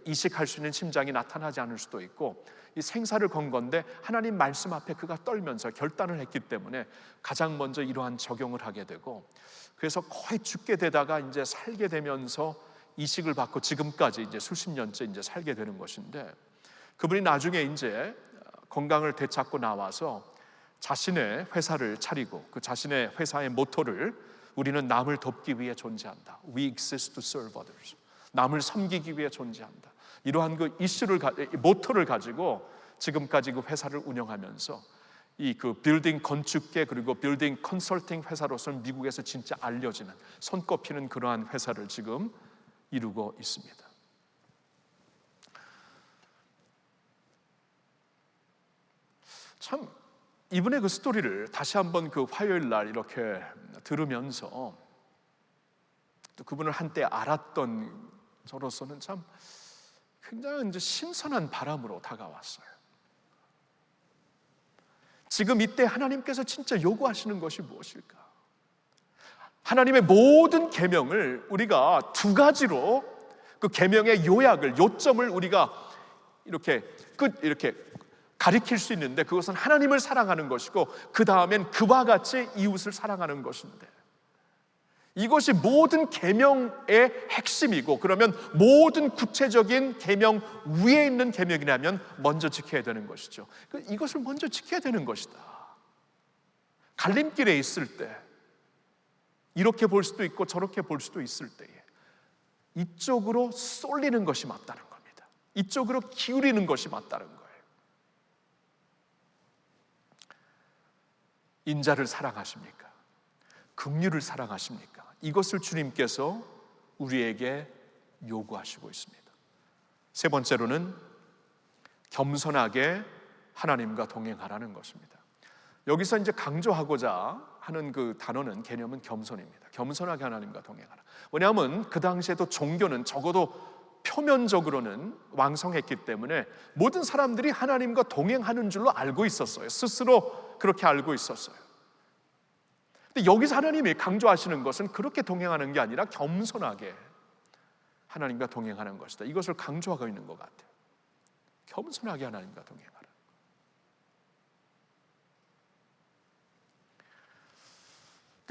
S1: 이식할 수 있는 심장이 나타나지 않을 수도 있고, 이 생사를 건 건데 하나님 말씀 앞에 그가 떨면서 결단을 했기 때문에 가장 먼저 이러한 적용을 하게 되고, 그래서 거의 죽게 되다가 이제 살게 되면서 이식을 받고 지금까지 이제 수십 년째 이제 살게 되는 것인데, 그분이 나중에 이제 건강을 되찾고 나와서 자신의 회사를 차리고, 그 자신의 회사의 모토를 우리는 남을 돕기 위해 존재한다. We exist to serve others. 남을 섬기기 위해 존재한다. 이러한 모토를 가지고 지금까지 그 회사를 운영하면서 이 빌딩 건축계 그리고 빌딩 컨설팅 회사로서는 미국에서 진짜 알려지는, 손꼽히는 그러한 회사를 지금 이루고 있습니다. 참 이분의 그 스토리를 다시 한번 화요일 날 이렇게 들으면서, 또 그분을 한때 알았던 저로서는 참 굉장히 이제 신선한 바람으로 다가왔어요. 지금 이때 하나님께서 진짜 요구하시는 것이 무엇일까? 하나님의 모든 계명을 우리가 두 가지로, 그 계명의 요점을 우리가 이렇게 가리킬 수 있는데, 그것은 하나님을 사랑하는 것이고, 그 다음엔 그와 같이 이웃을 사랑하는 것인데, 이것이 모든 계명의 핵심이고, 그러면 모든 구체적인 계명 위에 있는 계명이라면 먼저 지켜야 되는 것이죠. 이것을 먼저 지켜야 되는 것이다. 갈림길에 있을 때 이렇게 볼 수도 있고 저렇게 볼 수도 있을 때에 이쪽으로 쏠리는 것이 맞다는 겁니다. 이쪽으로 기울이는 것이 맞다는 거예요. 인자를 사랑하십니까? 긍휼을 사랑하십니까? 이것을 주님께서 우리에게 요구하시고 있습니다. 세 번째로는 겸손하게 하나님과 동행하라는 것입니다. 여기서 이제 강조하고자 하는 그 단어는, 개념은 겸손입니다. 겸손하게 하나님과 동행하라. 왜냐하면 그 당시에도 종교는 적어도 표면적으로는 왕성했기 때문에 모든 사람들이 하나님과 동행하는 줄로 알고 있었어요. 스스로 그렇게 알고 있었어요. 근데 여기서 하나님이 강조하시는 것은 그렇게 동행하는 게 아니라 겸손하게 하나님과 동행하는 것이다. 이것을 강조하고 있는 것 같아요. 겸손하게 하나님과 동행하라.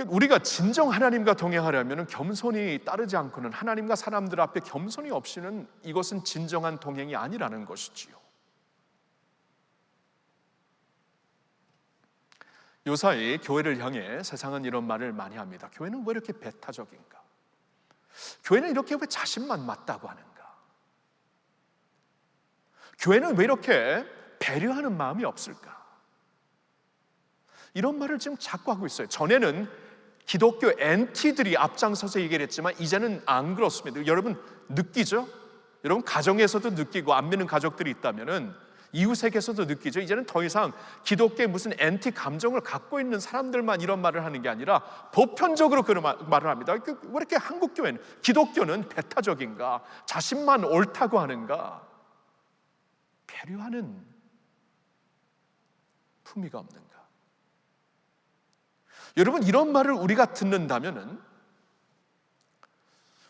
S1: 우리가 진정 하나님과 동행하려면 겸손이 따르지 않고는, 하나님과 사람들 앞에 겸손이 없이는 이것은 진정한 동행이 아니라는 것이지요. 요사이 교회를 향해 세상은 이런 말을 많이 합니다. 교회는 왜 이렇게 배타적인가? 교회는 이렇게 왜 자신만 맞다고 하는가? 교회는 왜 이렇게 배려하는 마음이 없을까? 이런 말을 지금 자꾸 하고 있어요. 전에는 기독교 엔티들이 앞장서서 얘기를 했지만 이제는 안 그렇습니다. 여러분 느끼죠? 여러분 가정에서도 느끼고, 안 믿는 가족들이 있다면은 이웃에게서도 느끼죠. 이제는 더 이상 기독교에 무슨 엔티 감정을 갖고 있는 사람들만 이런 말을 하는 게 아니라 보편적으로 그런 말을 합니다. 왜 이렇게 한국 교회는, 기독교는 배타적인가? 자신만 옳다고 하는가? 배려하는 품위가 없는가? 여러분, 이런 말을 우리가 듣는다면은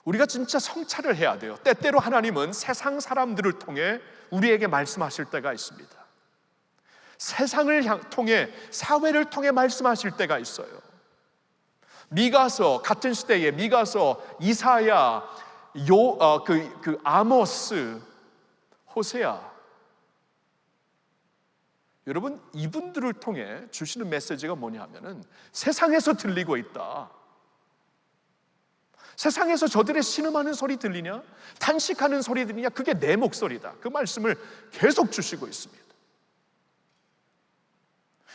S1: 우리가 진짜 성찰을 해야 돼요. 때때로 하나님은 세상 사람들을 통해 우리에게 말씀하실 때가 있습니다. 세상을 통해, 사회를 통해 말씀하실 때가 있어요. 미가서, 같은 시대에 미가서, 이사야, 아모스, 호세아, 여러분 이분들을 통해 주시는 메시지가 뭐냐 하면은 세상에서 들리고 있다. 세상에서 저들의 신음하는 소리 들리냐? 탄식하는 소리 들리냐? 그게 내 목소리다. 그 말씀을 계속 주시고 있습니다.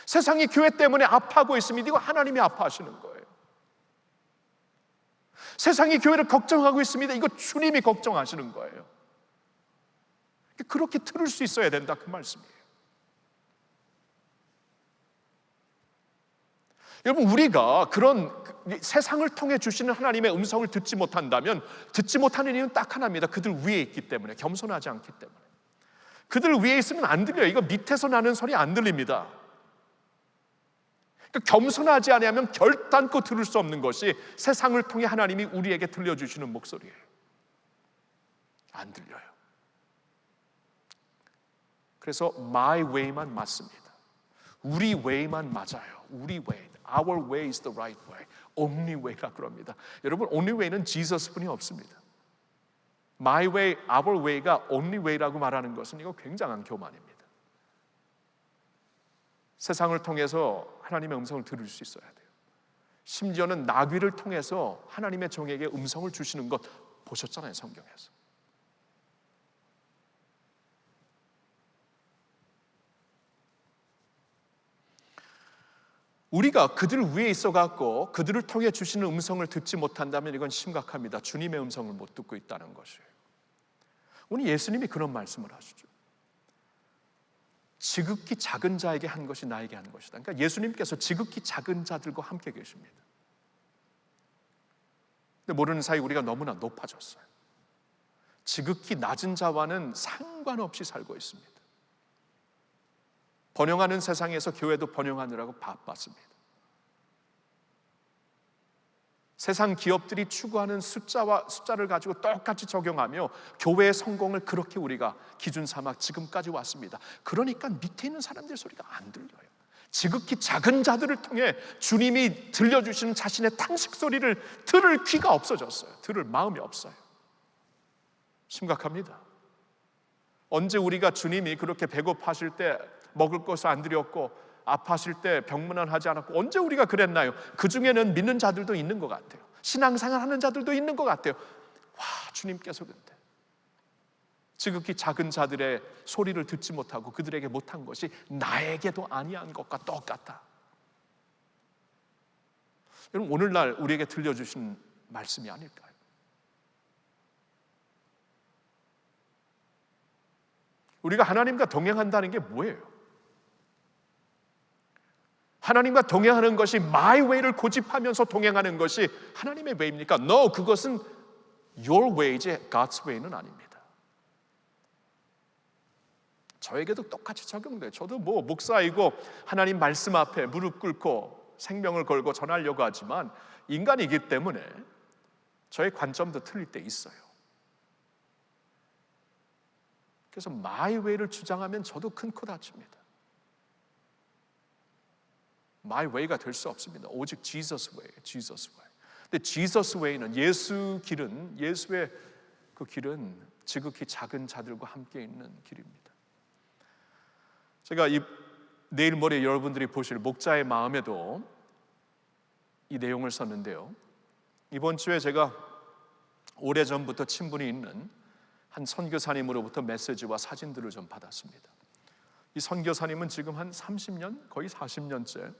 S1: 세상이 교회 때문에 아파하고 있습니다. 이거 하나님이 아파하시는 거예요. 세상이 교회를 걱정하고 있습니다. 이거 주님이 걱정하시는 거예요. 그렇게 들을 수 있어야 된다, 그 말씀이에요. 여러분, 우리가 그런 세상을 통해 주시는 하나님의 음성을 듣지 못한다면, 듣지 못하는 이유는 딱 하나입니다. 그들 위에 있기 때문에, 겸손하지 않기 때문에. 그들 위에 있으면 안 들려요. 이거 밑에서 나는 소리 안 들립니다. 그러니까 겸손하지 않으면 결단코 들을 수 없는 것이 세상을 통해 하나님이 우리에게 들려주시는 목소리예요. 안 들려요. 그래서 my way만 맞습니다. 우리 way만 맞아요. 우리 way, our way is the right way, only way라 그럽니다. 여러분, only way는 지저스뿐이 없습니다. my way, our way가 only way라고 말하는 것은 이거 굉장한 교만입니다. 세상을 통해서 하나님의 음성을 들을 수 있어야 돼요. 심지어는 나귀를 통해서 하나님의 종에게 음성을 주시는 것 보셨잖아요, 성경에서. 우리가 그들 위에 있어갖고 그들을 통해 주시는 음성을 듣지 못한다면 이건 심각합니다. 주님의 음성을 못 듣고 있다는 것이에요. 오늘 예수님이 그런 말씀을 하시죠. 지극히 작은 자에게 한 것이 나에게 한 것이다. 그러니까 예수님께서 지극히 작은 자들과 함께 계십니다. 근데 모르는 사이 우리가 너무나 높아졌어요. 지극히 낮은 자와는 상관없이 살고 있습니다. 번영하는 세상에서 교회도 번영하느라고 바빴습니다. 세상 기업들이 추구하는 숫자를 가지고 똑같이 적용하며 교회의 성공을 그렇게 우리가 기준 삼아 지금까지 왔습니다. 그러니까 밑에 있는 사람들 소리가 안 들려요. 지극히 작은 자들을 통해 주님이 들려주시는 자신의 탄식 소리를 들을 귀가 없어졌어요. 들을 마음이 없어요. 심각합니다. 언제 우리가 주님이 그렇게 배고파하실 때 먹을 것을 안 드렸고 아파하실 때 병문안하지 않았고 언제 우리가 그랬나요? 그 중에는 믿는 자들도 있는 것 같아요. 신앙생활 하는 자들도 있는 것 같아요. 와, 주님께서 근데 지극히 작은 자들의 소리를 듣지 못하고 그들에게 못한 것이 나에게도 아니한 것과 똑같다. 여러분, 오늘날 우리에게 들려주신 말씀이 아닐까요? 우리가 하나님과 동행한다는 게 뭐예요? 하나님과 동행하는 것이 my way를 고집하면서 동행하는 것이 하나님의 way입니까? No, 그것은 your way이지 God's way는 아닙니다. 저에게도 똑같이 적용돼요. 저도 목사이고 하나님 말씀 앞에 무릎 꿇고 생명을 걸고 전하려고 하지만 인간이기 때문에 저의 관점도 틀릴 때 있어요. 그래서 my way를 주장하면 저도 큰 코 다칩니다. my way가 될 수 없습니다. 오직 Jesus way, Jesus way. 근데 Jesus way는 예수의 그 길은 지극히 작은 자들과 함께 있는 길입니다. 제가 내일 모레 여러분들이 보실 목자의 마음에도 이 내용을 썼는데요. 이번 주에 제가 오래전부터 친분이 있는 한 선교사님으로부터 메시지와 사진들을 좀 받았습니다. 이 선교사님은 지금 한 30년, 거의 40년째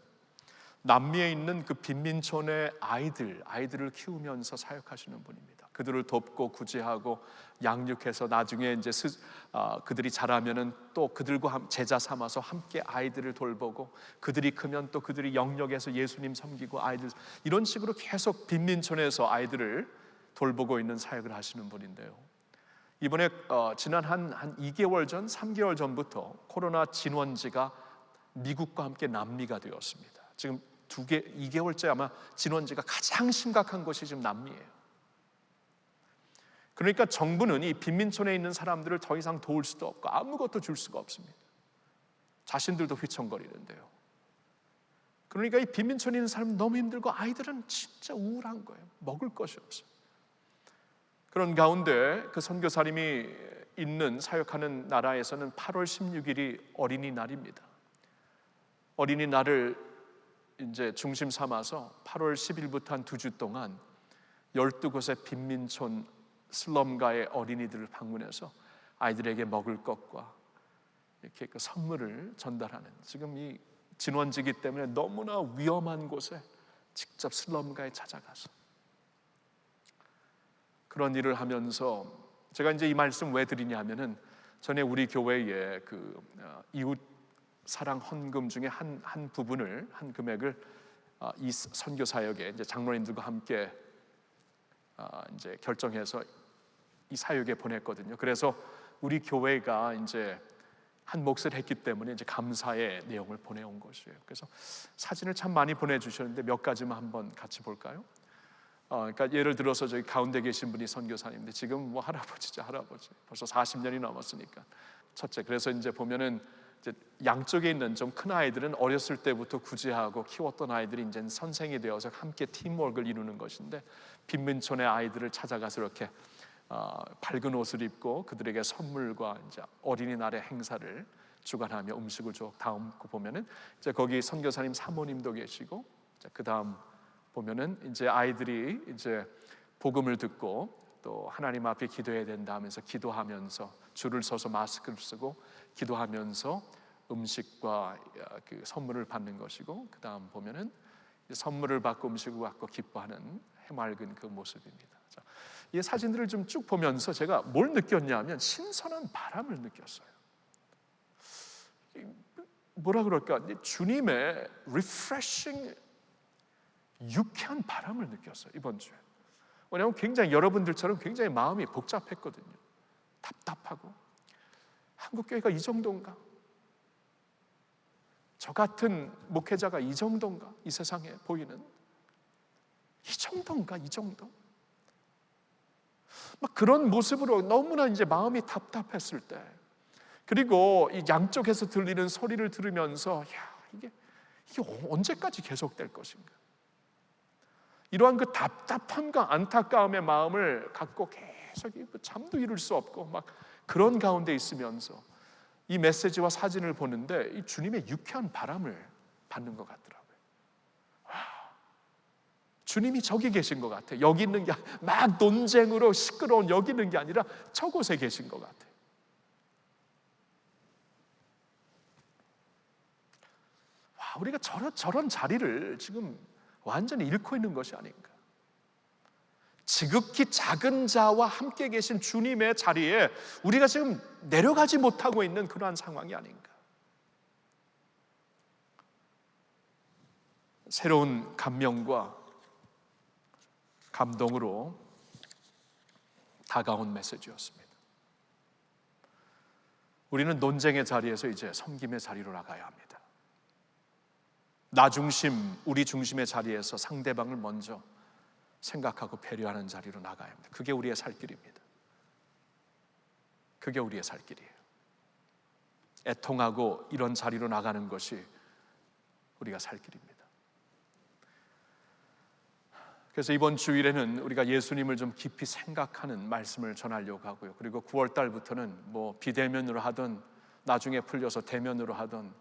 S1: 남미에 있는 그 빈민촌의 아이들을 키우면서 사역하시는 분입니다. 그들을 돕고 구제하고 양육해서 나중에 이제 그들이 자라면은 또 그들과 제자 삼아서 함께 아이들을 돌보고 그들이 크면 또 그들이 영역에서 예수님 섬기고 아이들 이런 식으로 계속 빈민촌에서 아이들을 돌보고 있는 사역을 하시는 분인데요. 이번에 지난 한 2개월 전, 3개월 전부터 코로나 진원지가 미국과 함께 남미가 되었습니다. 지금 2개월째 아마 진원지가 가장 심각한 곳이 지금 남미예요. 그러니까 정부는 이 빈민촌에 있는 사람들을 더 이상 도울 수도 없고 아무것도 줄 수가 없습니다. 자신들도 휘청거리는데요. 그러니까 이 빈민촌에 있는 사람은 너무 힘들고 아이들은 진짜 우울한 거예요. 먹을 것이 없어요. 그런 가운데 그 선교사님이 있는 사역하는 나라에서는 8월 16일이 어린이날입니다. 어린이날을 이제 중심 삼아서 8월 10일부터 한 2주 동안 12곳의 빈민촌 슬럼가의 어린이들을 방문해서 아이들에게 먹을 것과 이렇게 그 선물을 전달하는, 지금 이 진원지기 때문에 너무나 위험한 곳에 직접 슬럼가에 찾아가서 그런 일을 하면서, 제가 이제 이 말씀 왜 드리냐 하면은 전에 우리 교회에 그 이웃 사랑 헌금 중에 한 부분을, 한 금액을 이 선교 사역에 이제 장로님들과 함께 이제 결정해서 이 사역에 보냈거든요. 그래서 우리 교회가 이제 한 몫을 했기 때문에 이제 감사의 내용을 보내온 것이에요. 그래서 사진을 참 많이 보내주셨는데 몇 가지만 한번 같이 볼까요? 그러니까 예를 들어서 저기 가운데 계신 분이 선교사님인데 지금 뭐 할아버지죠, 할아버지. 벌써 40년이 넘었으니까. 첫째, 그래서 이제 보면은 이제 양쪽에 있는 좀 큰 아이들은 어렸을 때부터 구제하고 키웠던 아이들이 이제 선생이 되어서 함께 팀워크를 이루는 것인데, 빈민촌의 아이들을 찾아가서 이렇게 밝은 옷을 입고 그들에게 선물과 이제 어린이날의 행사를 주관하며 음식을 줘. 다음 거 보면은 이제 거기 선교사님 사모님도 계시고, 그 다음 보면은 이제 아이들이 이제 복음을 듣고 또 하나님 앞에 기도해야 된다 하면서 기도하면서 줄을 서서 마스크를 쓰고 기도하면서 음식과 그 선물을 받는 것이고, 그 다음 보면은 선물을 받고 음식을 받고 기뻐하는 해맑은 그 모습입니다. 자, 이 사진들을 좀 쭉 보면서 제가 뭘 느꼈냐면 신선한 바람을 느꼈어요. 뭐라 그럴까? 주님의 refreshing, 유쾌한 바람을 느꼈어요, 이번 주에. 왜냐하면 굉장히 여러분들처럼 굉장히 마음이 복잡했거든요. 답답하고, 한국교회가 이 정도인가? 저 같은 목회자가 이 정도인가? 이 세상에 보이는 이 정도인가? 이 정도? 막 그런 모습으로 너무나 이제 마음이 답답했을 때, 그리고 이 양쪽에서 들리는 소리를 들으면서 이게 언제까지 계속될 것인가? 이러한 그 답답함과 안타까움의 마음을 갖고 계속 잠도 이룰 수 없고 막 그런 가운데 있으면서 이 메시지와 사진을 보는데 이 주님의 유쾌한 바람을 받는 것 같더라고요. 주님이 저기 계신 것 같아요. 여기 있는 게 막 논쟁으로 시끄러운 여기 있는 게 아니라 저곳에 계신 것 같아요. 와, 우리가 저런 자리를 지금 완전히 잃고 있는 것이 아닌가. 지극히 작은 자와 함께 계신 주님의 자리에 우리가 지금 내려가지 못하고 있는 그러한 상황이 아닌가. 새로운 감명과 감동으로 다가온 메시지였습니다. 우리는 논쟁의 자리에서 이제 섬김의 자리로 나가야 합니다. 나 중심, 우리 중심의 자리에서 상대방을 먼저 생각하고 배려하는 자리로 나가야 합니다. 그게 우리의 살 길입니다. 그게 우리의 살 길이에요. 애통하고 이런 자리로 나가는 것이 우리가 살 길입니다. 그래서 이번 주일에는 우리가 예수님을 좀 깊이 생각하는 말씀을 전하려고 하고요. 그리고 9월 달부터는 뭐 비대면으로 하든 나중에 풀려서 대면으로 하든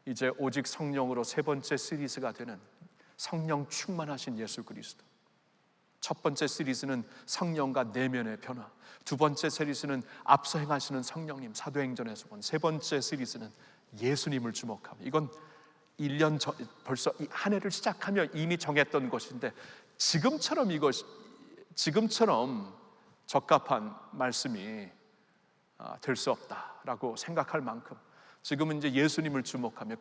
S1: 이제 오직 성령으로 세 번째 시리즈가 되는 성령 충만하신 예수 그리스도. 첫 번째 시리즈는 성령과 내면의 변화, 두 번째 시리즈는 앞서 행하시는 성령님 사도행전에서 본, 세 번째 시리즈는 예수님을 주목하며, 이건 1년 전 벌써 이 한 해를 시작하며 이미 정했던 것인데 지금처럼 적합한 말씀이 될 수 없다라고 생각할 만큼 지금은 이제 예수님을 주목하며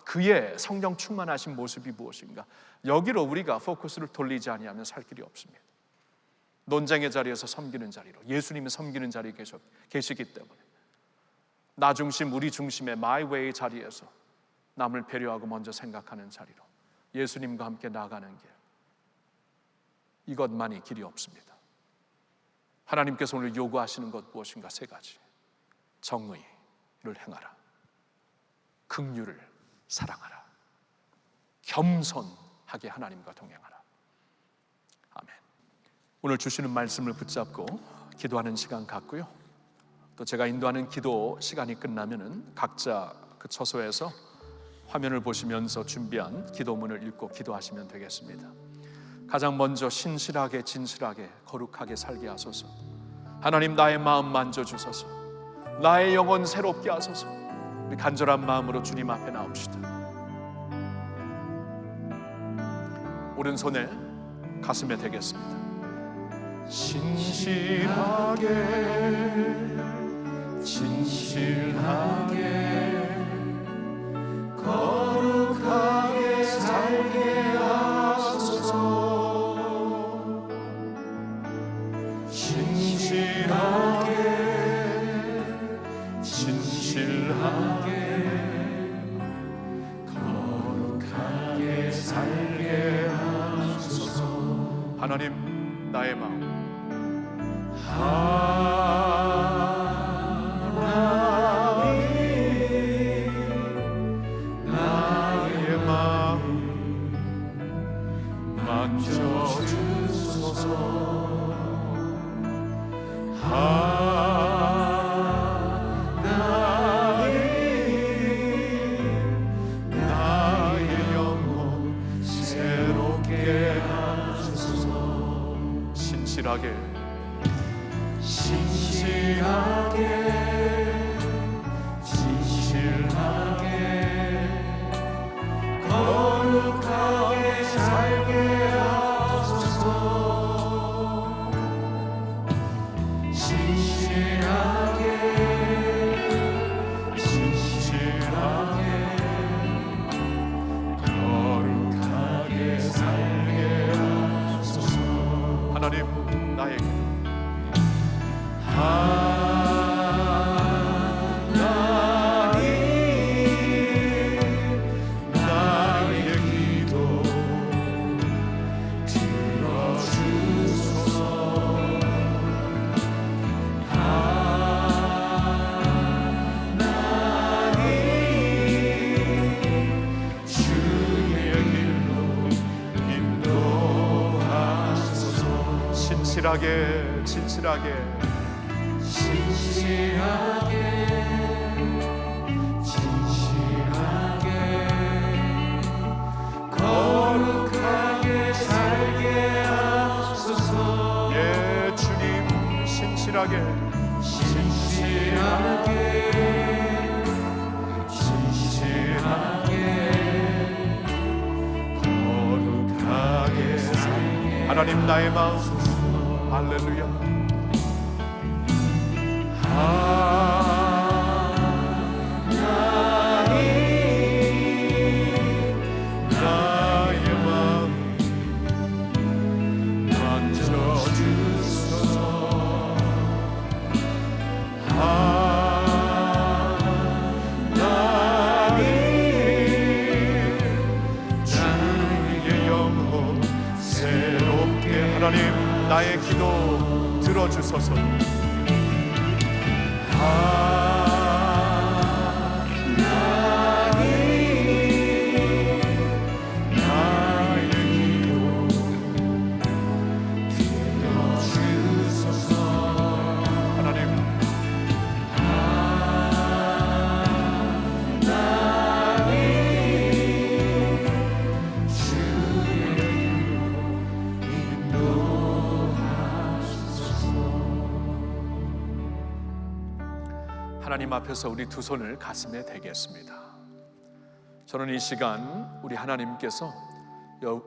S1: 그의 성령 충만하신 모습이 무엇인가, 여기로 우리가 포커스를 돌리지 아니하면 살 길이 없습니다. 논쟁의 자리에서 섬기는 자리로, 예수님이 섬기는 자리에 계시기 때문에 나 중심, 우리 중심의 my way 자리에서 남을 배려하고 먼저 생각하는 자리로 예수님과 함께 나아가는 길, 이것만이 길이 없습니다. 하나님께서 오늘 요구하시는 것 무엇인가? 세 가지. 정의를 행하라, 긍휼을 사랑하라, 겸손하게 하나님과 동행하라. 아멘. 오늘 주시는 말씀을 붙잡고 기도하는 시간 갖고요, 또 제가 인도하는 기도 시간이 끝나면은 각자 그 처소에서 화면을 보시면서 준비한 기도문을 읽고 기도하시면 되겠습니다. 가장 먼저 신실하게 진실하게 거룩하게 살게 하소서. 하나님, 나의 마음 만져주소서. 나의 영혼 새롭게 하소서. 우리 간절한 마음으로 주님 앞에 나옵시다. 오른손에 가슴에 대겠습니다. 신실하게 거룩하게 살게 하소서. 진실하게 거룩하게 살게 하소서. 하나님, 나의 마음 거룩하게 살게 하소서. 거룩하게 살게 하소서. 하나님, 나의 진실하게 거룩하게 살 하나님 나의 마음 할렐루야 나의 기도 들어주소서. 하나님 앞에서 우리 두 손을 가슴에 대겠습니다. 저는 이 시간 우리 하나님께서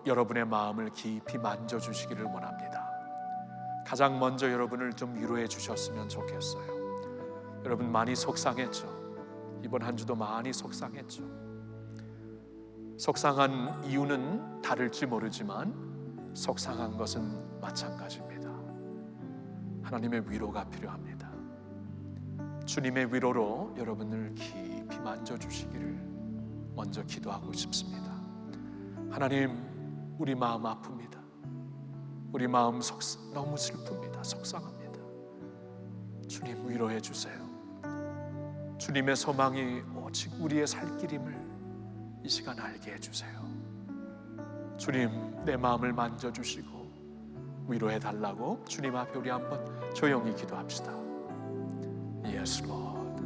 S1: 여러분의 마음을 깊이 만져주시기를 원합니다. 가장 먼저 여러분을 좀 위로해 주셨으면 좋겠어요. 여러분 많이 속상했죠? 이번 한 주도 많이 속상했죠? 속상한 이유는 다를지 모르지만 속상한 것은 마찬가지입니다. 하나님의 위로가 필요합니다. 주님의 위로로 여러분을 깊이 만져주시기를 먼저 기도하고 싶습니다. 하나님, 우리 마음 아픕니다. 우리 마음 너무 슬픕니다. 속상합니다. 주님 위로해 주세요. 주님의 소망이 오직 우리의 살 길임을 이 시간 알게 해주세요. 주님, 내 마음을 만져주시고 위로해 달라고 주님 앞에 우리 한번 조용히 기도합시다. Yes, Lord.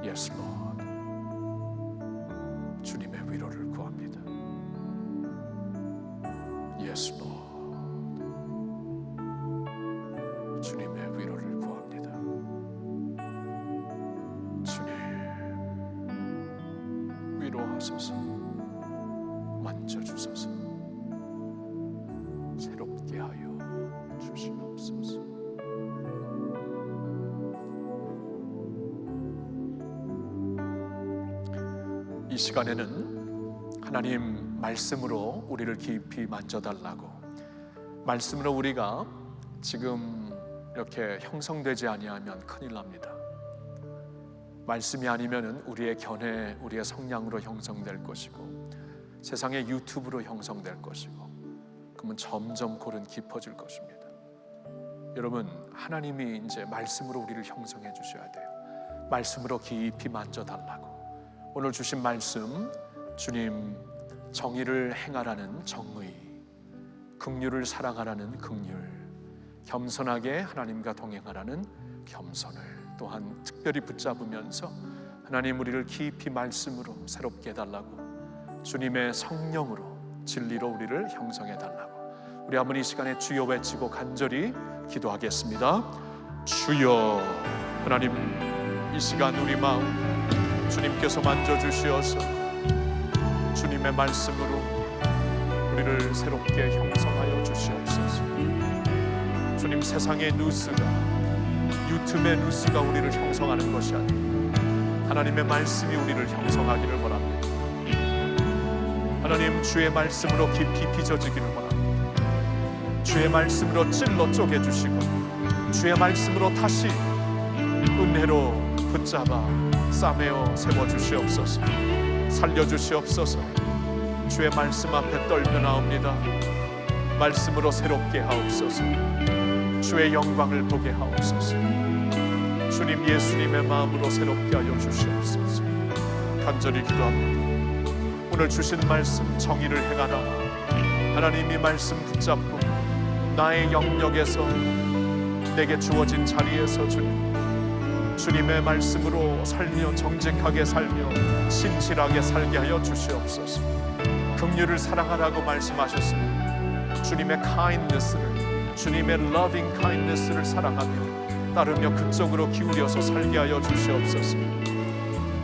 S1: Yes, Lord. 주님의 위로를 구합니다. Yes, Lord. 주님의 위로를 구합니다. 주님, 위로하소서. 만져주소서. 새롭게 하여 주시옵소서. 이 시간에는 하나님 말씀으로 우리를 깊이 만져달라고, 말씀으로 우리가 지금 이렇게 형성되지 아니하면 큰일 납니다. 말씀이 아니면 우리의 견해, 우리의 성량으로 형성될 것이고 세상의 유튜브로 형성될 것이고, 그러면 점점 골은 깊어질 것입니다. 여러분, 하나님이 이제 말씀으로 우리를 형성해 주셔야 돼요. 말씀으로 깊이 만져달라고. 오늘 주신 말씀, 주님 정의를 행하라는 정의, 긍휼을 사랑하라는 긍휼, 겸손하게 하나님과 동행하라는 겸손을 또한 특별히 붙잡으면서 하나님 우리를 깊이 말씀으로 새롭게 해달라고, 주님의 성령으로 진리로 우리를 형성해 달라고 우리 한번 이 시간에 주여 외치고 간절히 기도하겠습니다. 주여, 하나님 이 시간 우리 마음 주님께서 만져주시어서 주님의 말씀으로 우리를 새롭게 형성하여 주시옵소서. 주님, 세상의 뉴스가, 유튜브의 뉴스가 우리를 형성하는 것이 아니라 하나님의 말씀이 우리를 형성하기를 원합니다. 하나님, 주의 말씀으로 깊이 빚어지기를 원합니다. 주의 말씀으로 찔러 쪼개주시고 주의 말씀으로 다시 은혜로 붙잡아 싸매어 세워주시옵소서. 살려주시옵소서. 주의 말씀 앞에 떨면하옵니다. 말씀으로 새롭게 하옵소서. 주의 영광을 보게 하옵소서. 주님, 예수님의 마음으로 새롭게 하여 주시옵소서. 간절히 기도합니다. 오늘 주신 말씀 정의를 행하라. 하나님이 말씀 붙잡고 나의 영역에서 내게 주어진 자리에서 주님의 말씀으로 살며 정직하게 살며 신실하게 살게 하여 주시옵소서. 긍휼을 사랑하라고 말씀하셨습니다. 주님의 kindness를, 주님의 loving kindness를 사랑하며 따르며 그쪽으로 기울여서 살게 하여 주시옵소서.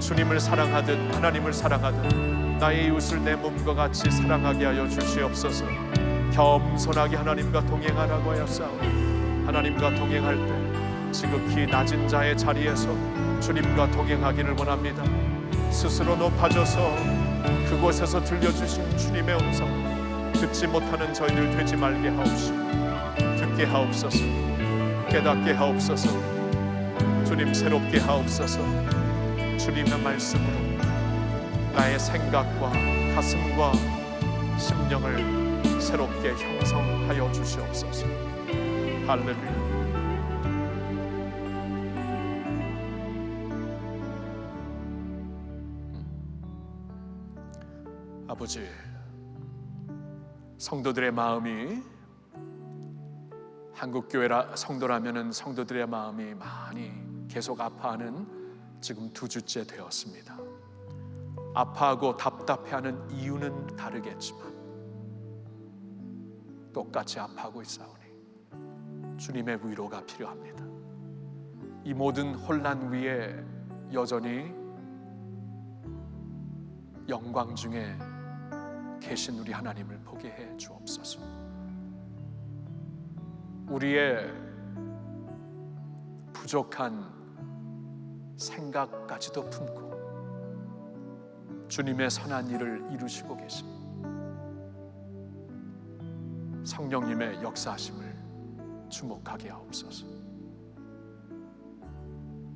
S1: 주님을 사랑하듯 하나님을 사랑하듯 나의 이웃을 내 몸과 같이 사랑하게 하여 주시옵소서. 겸손하게 하나님과 동행하라고 하였사오니 하나님과 동행할 때 지극히 낮은 자의 자리에서 주님과 동행하기를 원합니다. 스스로 높아져서 그곳에서 들려주신 주님의 음성 듣지 못하는 저희들 되지 말게 하옵시고 듣게 하옵소서. 깨닫게 하옵소서. 주님 새롭게 하옵소서. 주님의 말씀으로 나의 생각과 가슴과 심령을 새롭게 형성하여 주시옵소서. 할렐루야. 아버지, 성도들의 마음이 한국교회 성도라면은 성도들의 마음이 많이 계속 아파하는 지금 2주째 되었습니다. 아파하고 답답해하는 이유는 다르겠지만 똑같이 아파하고 있사오니 주님의 위로가 필요합니다. 이 모든 혼란 위에 여전히 영광 중에 계신 우리 하나님을 보게 해 주옵소서. 우리의 부족한 생각까지도 품고 주님의 선한 일을 이루시고 계신 성령님의 역사하심을 주목하게 하옵소서.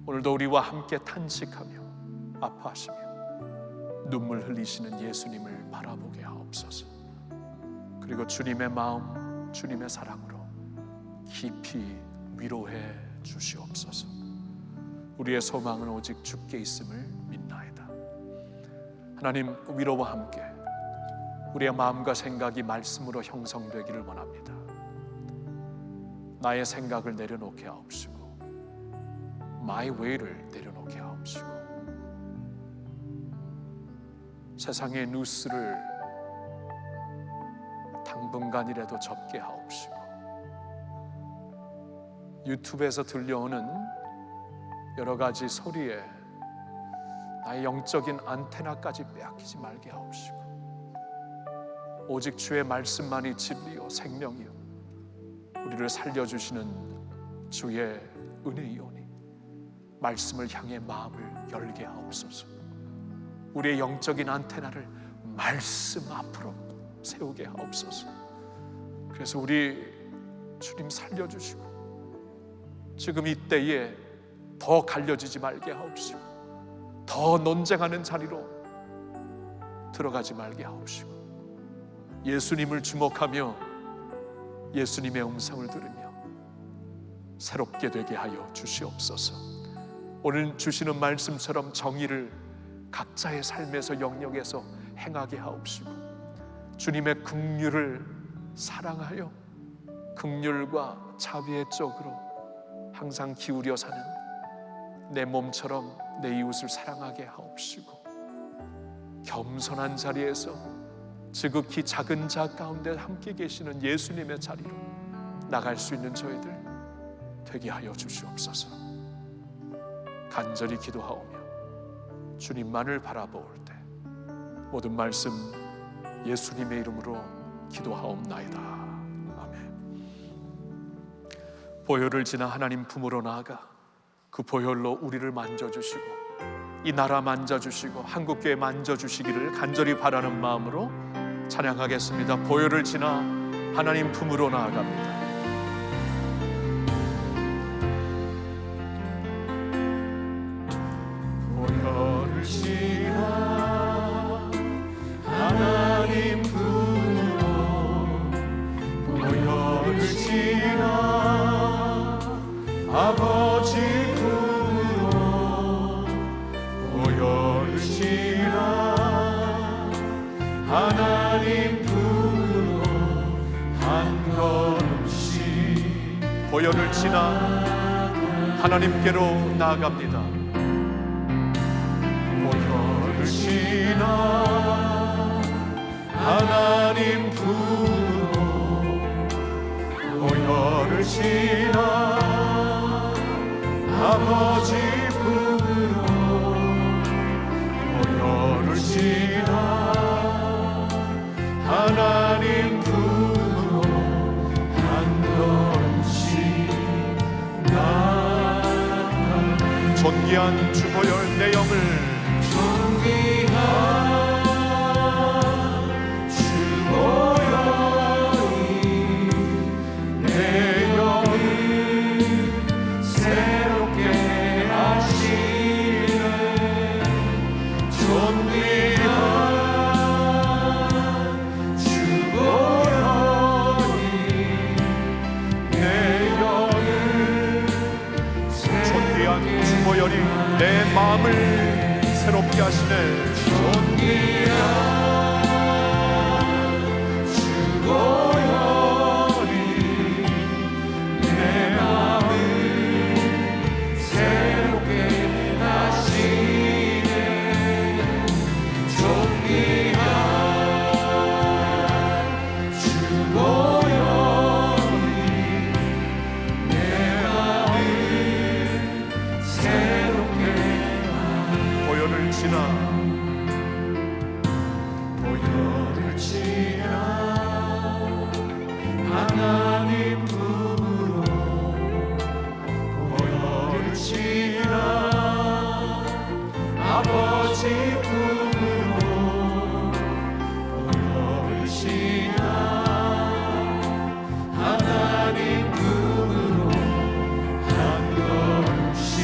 S1: 오늘도 우리와 함께 탄식하며 아파하시며 눈물 흘리시는 예수님을 바라보게 하옵소서. 그리고 주님의 마음, 주님의 사랑으로 깊이 위로해 주시옵소서. 우리의 소망은 오직 주께 있음을 믿나이다. 하나님, 위로와 함께 우리의 마음과 생각이 말씀으로 형성되기를 원합니다. 나의 생각을 내려놓게 하옵시고 My way를 내려놓게 하옵시고 세상의 뉴스를 당분간이라도 접게 하옵시고 유튜브에서 들려오는 여러 가지 소리에 나의 영적인 안테나까지 빼앗기지 말게 하옵시고 오직 주의 말씀만이 진리요 생명이요 우리를 살려주시는 주의 은혜이오니 말씀을 향해 마음을 열게 하옵소서. 우리의 영적인 안테나를 말씀 앞으로 세우게 하옵소서. 그래서 우리 주님 살려주시고 지금 이때에 더 갈려지지 말게 하옵시고 더 논쟁하는 자리로 들어가지 말게 하옵시고 예수님을 주목하며 예수님의 음성을 들으며 새롭게 되게 하여 주시옵소서. 오늘 주시는 말씀처럼 정의를 각자의 삶에서 영역에서 행하게 하옵시고 주님의 긍휼을 사랑하여 긍휼과 자비의 쪽으로 항상 기울여 사는 내 몸처럼 내 이웃을 사랑하게 하옵시고 겸손한 자리에서 지극히 작은 자 가운데 함께 계시는 예수님의 자리로 나갈 수 있는 저희들 되게 하여 주시옵소서. 간절히 기도하오며 주님만을 바라볼 때 모든 말씀 예수님의 이름으로 기도하옵나이다. 아멘. 보혈을 지나 하나님 품으로 나아가 그 보혈로 우리를 만져주시고 이 나라 만져주시고 한국교회 만져주시기를 간절히 바라는 마음으로 찬양하겠습니다. 보혈을 지나 하나님 품으로 나아갑니다. 보혈을 지나 하나님 품으로 보혈을 지나 아버지 품으로 보혈을 지나 하나님 품으로 한 걸음씩 보혈을 지나 하나님께로 나아갑니다. 보혈을 지나 하나님 품으로 보혈을 지나 아버지 품으로 보혈을 지나 하나님 품으로 존귀한 주보혈 내 영을 내 마음을 새롭게 하시네. 존귀한 주보혈이 내 마음을 새롭게 하시네. 존귀한 주보혈이 내 마음을 새롭게 보혈을 지나 하나님 품으로 보혈을 지나 아버지 품으로 보혈을 지나 하나님 품으로 한 걸음씩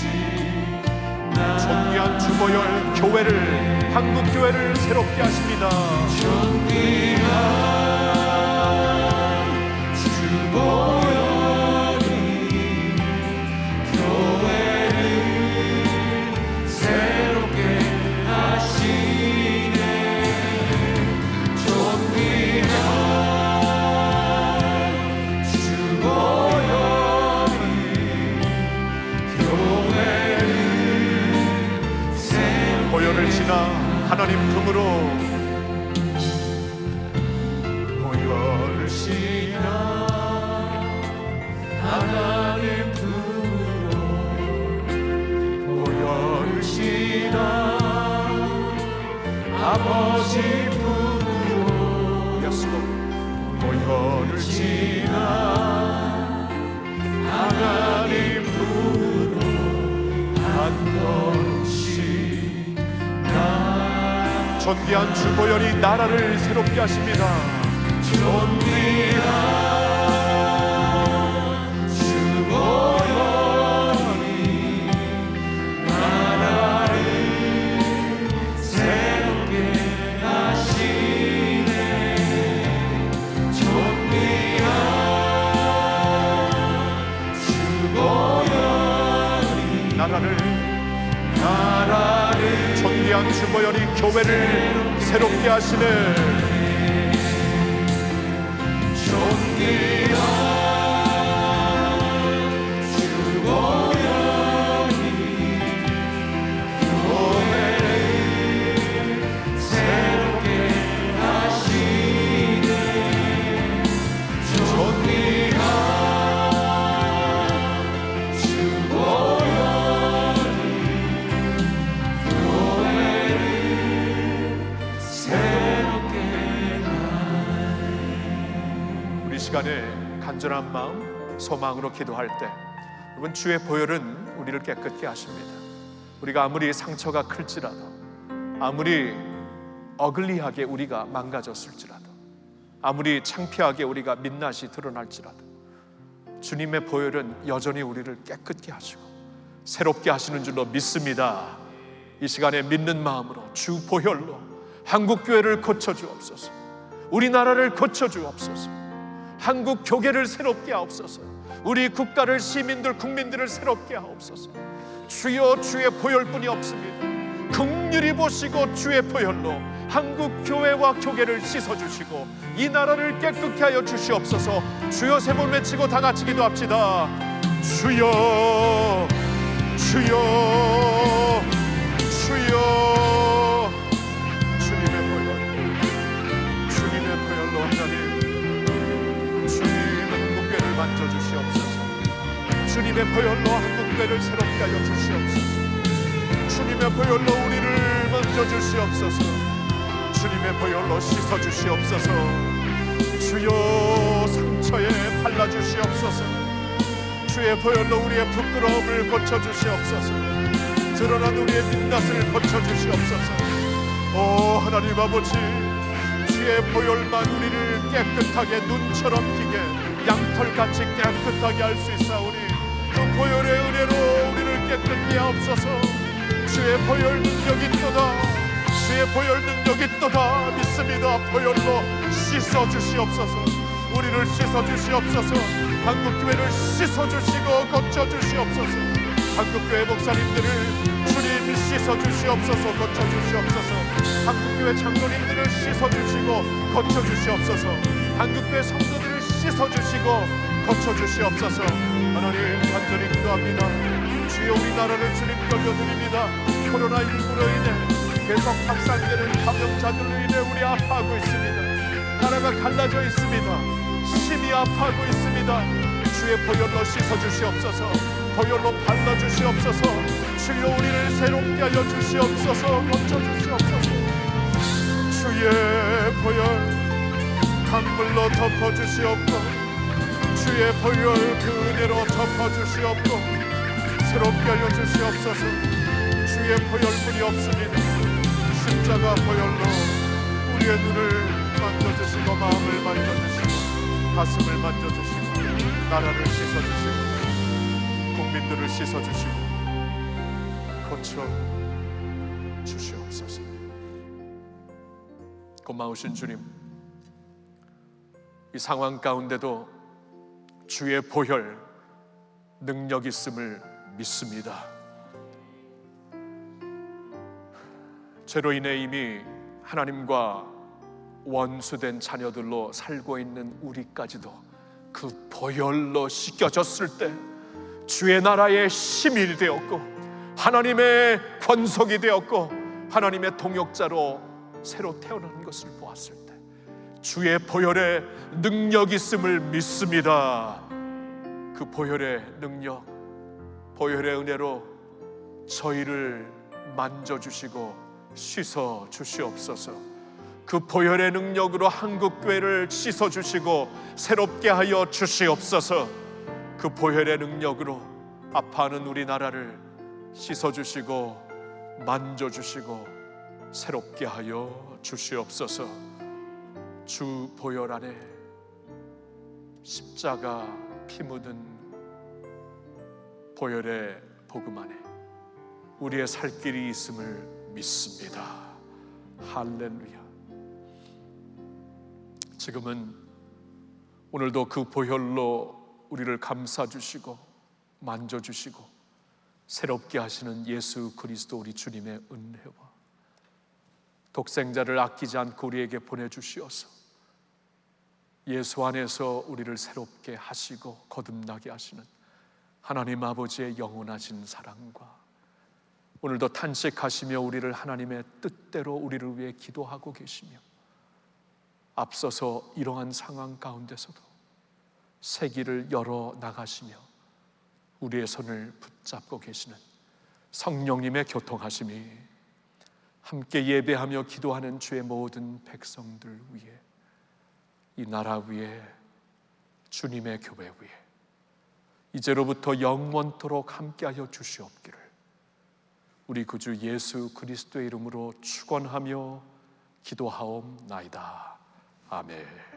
S1: 존귀한 주보혈 교회를 한국 교회를 새롭게 하십니다. 존귀한 주보혈이 교회를 새롭게 하시네. 존귀한 주보혈이 교회를 보혈을 지나 하나님 품으로 보혈을 지나 하나님 품으로 보혈을 지나 아버지 품으로 보혈을 지나 하나님 품으로 한 걸음씩 존귀한 주보혈이 나라를 새롭게 하십니다. 존귀한 주보혈이 나라를 새롭게 하시네. 존귀한 주보혈이 나라를 존귀한 주보혈이 교회를 새롭게 하시네. 존귀한 주보혈이 교회를 새롭게 하시네. 존귀한 주보혈이 우리 시간에 간절한 마음, 소망으로 기도할 때 여러분 주의 보혈은 우리를 깨끗게 하십니다. 우리가 아무리 상처가 클지라도 아무리 어글리하게 우리가 망가졌을지라도 아무리 창피하게 우리가 민낯이 드러날지라도 주님의 보혈은 여전히 우리를 깨끗게 하시고 새롭게 하시는 줄로 믿습니다. 이 시간에 믿는 마음으로 주 보혈로 한국교회를 고쳐주옵소서. 우리나라를 고쳐주옵소서. 한국 교계를 새롭게 하옵소서. 우리 국가를, 시민들, 국민들을 새롭게 하옵소서. 주여, 주의 보혈뿐이 없습니다. 긍휼히 보시고 주의 보혈로 한국 교회와 교계를 씻어주시고 이 나라를 깨끗게 하여 주시옵소서. 주여 세 번 외치고 다 같이 기도합시다. 주여, 주여, 주여. 주님의 보혈로 하나님, 주님 한국교회를 만져주시옵소서. 주님의 보혈로 한국교회를 새롭게 하여 주시옵소서. 주님의 보혈로 우리를 만져주시옵소서. 주님의 보혈로 씻어주시옵소서. 주여 상처에 발라주시옵소서. 주의 보혈로 우리의 부끄러움을 고쳐주시옵소서. 주
S2: 드러난 우리의 민낯을 거쳐주시옵소서. 오 하나님 아버지, 주의 보혈만 우리를 깨끗하게 눈처럼 튀게 양털같이 깨끗하게 할 수 있사오니 그 보혈의 은혜로 우리를 깨끗게 하옵소서. 주의 보혈 능력이 있도다. 주의 보혈 능력이 있도다 믿습니다. 보혈로 씻어주시옵소서. 우리를 씻어주시옵소서. 한국교회를 씻어주시고 거쳐주시옵소서. 한국교회 목사님들을 주님 씻어주시옵소서. 거쳐주시옵소서. 한국교회 장로님들을 씻어주시고 거쳐주시옵소서. 한국교회 성도들을 씻어주시고 거쳐주시옵소서. 하나님 간절히 기도합니다. 주여 우리나라를 주님 돌려드립니다. 코로나19로 인해 계속 확산되는 감염자들로 인해 우리 아파하고 있습니다. 나라가 갈라져 있습니다. 심히 아파하고 있습니다. 주의 보혈로 씻어주시옵소서. 보혈로 발라주시옵소서. 주여 우리를 새롭게 하여 주시옵소서. 고쳐주시옵소서. 주의 보혈 강물로 덮어주시옵고 주의 보혈 그 은혜로 덮어주시옵고 새롭게 하여 주시옵소서. 주의 보혈뿐이 없습니다. 십자가 보혈로 우리의 눈을 만져주시고 마음을 만져주시고 가슴을 만져주시고 나라를 씻어주시고 국민들을 씻어주시고 고쳐주시옵소서. 고마우신 주님, 이 상황 가운데도 주의 보혈 능력 있음을 믿습니다. 죄로 인해 이미 하나님과 원수된 자녀들로 살고 있는 우리까지도 그 보혈로 씻겨졌을 때 주의 나라의 시민이 되었고 하나님의 권속이 되었고 하나님의 동역자로 새로 태어난 것을 보았을 때 주의 보혈의 능력 있음을 믿습니다. 그 보혈의 능력, 보혈의 은혜로 저희를 만져주시고 씻어주시옵소서. 그 보혈의 능력으로 한국교회를 씻어주시고 새롭게 하여 주시옵소서. 그 보혈의 능력으로 아파하는 우리나라를 씻어주시고 만져주시고 새롭게 하여 주시옵소서. 주 보혈 안에 십자가 피 묻은 보혈의 복음 안에 우리의 살 길이 있음을 믿습니다. 할렐루야. 지금은 오늘도 그 보혈로 우리를 감싸주시고 만져주시고 새롭게 하시는 예수 그리스도 우리 주님의 은혜와 독생자를 아끼지 않고 우리에게 보내주시어서 예수 안에서 우리를 새롭게 하시고 거듭나게 하시는 하나님 아버지의 영원하신 사랑과 오늘도 탄식하시며 우리를 하나님의 뜻대로 우리를 위해 기도하고 계시며 앞서서 이러한 상황 가운데서도 새 길을 열어 나가시며 우리의 손을 붙잡고 계시는 성령님의 교통하심이 함께 예배하며 기도하는 주의 모든 백성들 위에 이 나라 위에 주님의 교회 위에 이제로부터 영원토록 함께하여 주시옵기를 우리 구주 예수 그리스도의 이름으로 축원하며 기도하옵나이다. 아멘.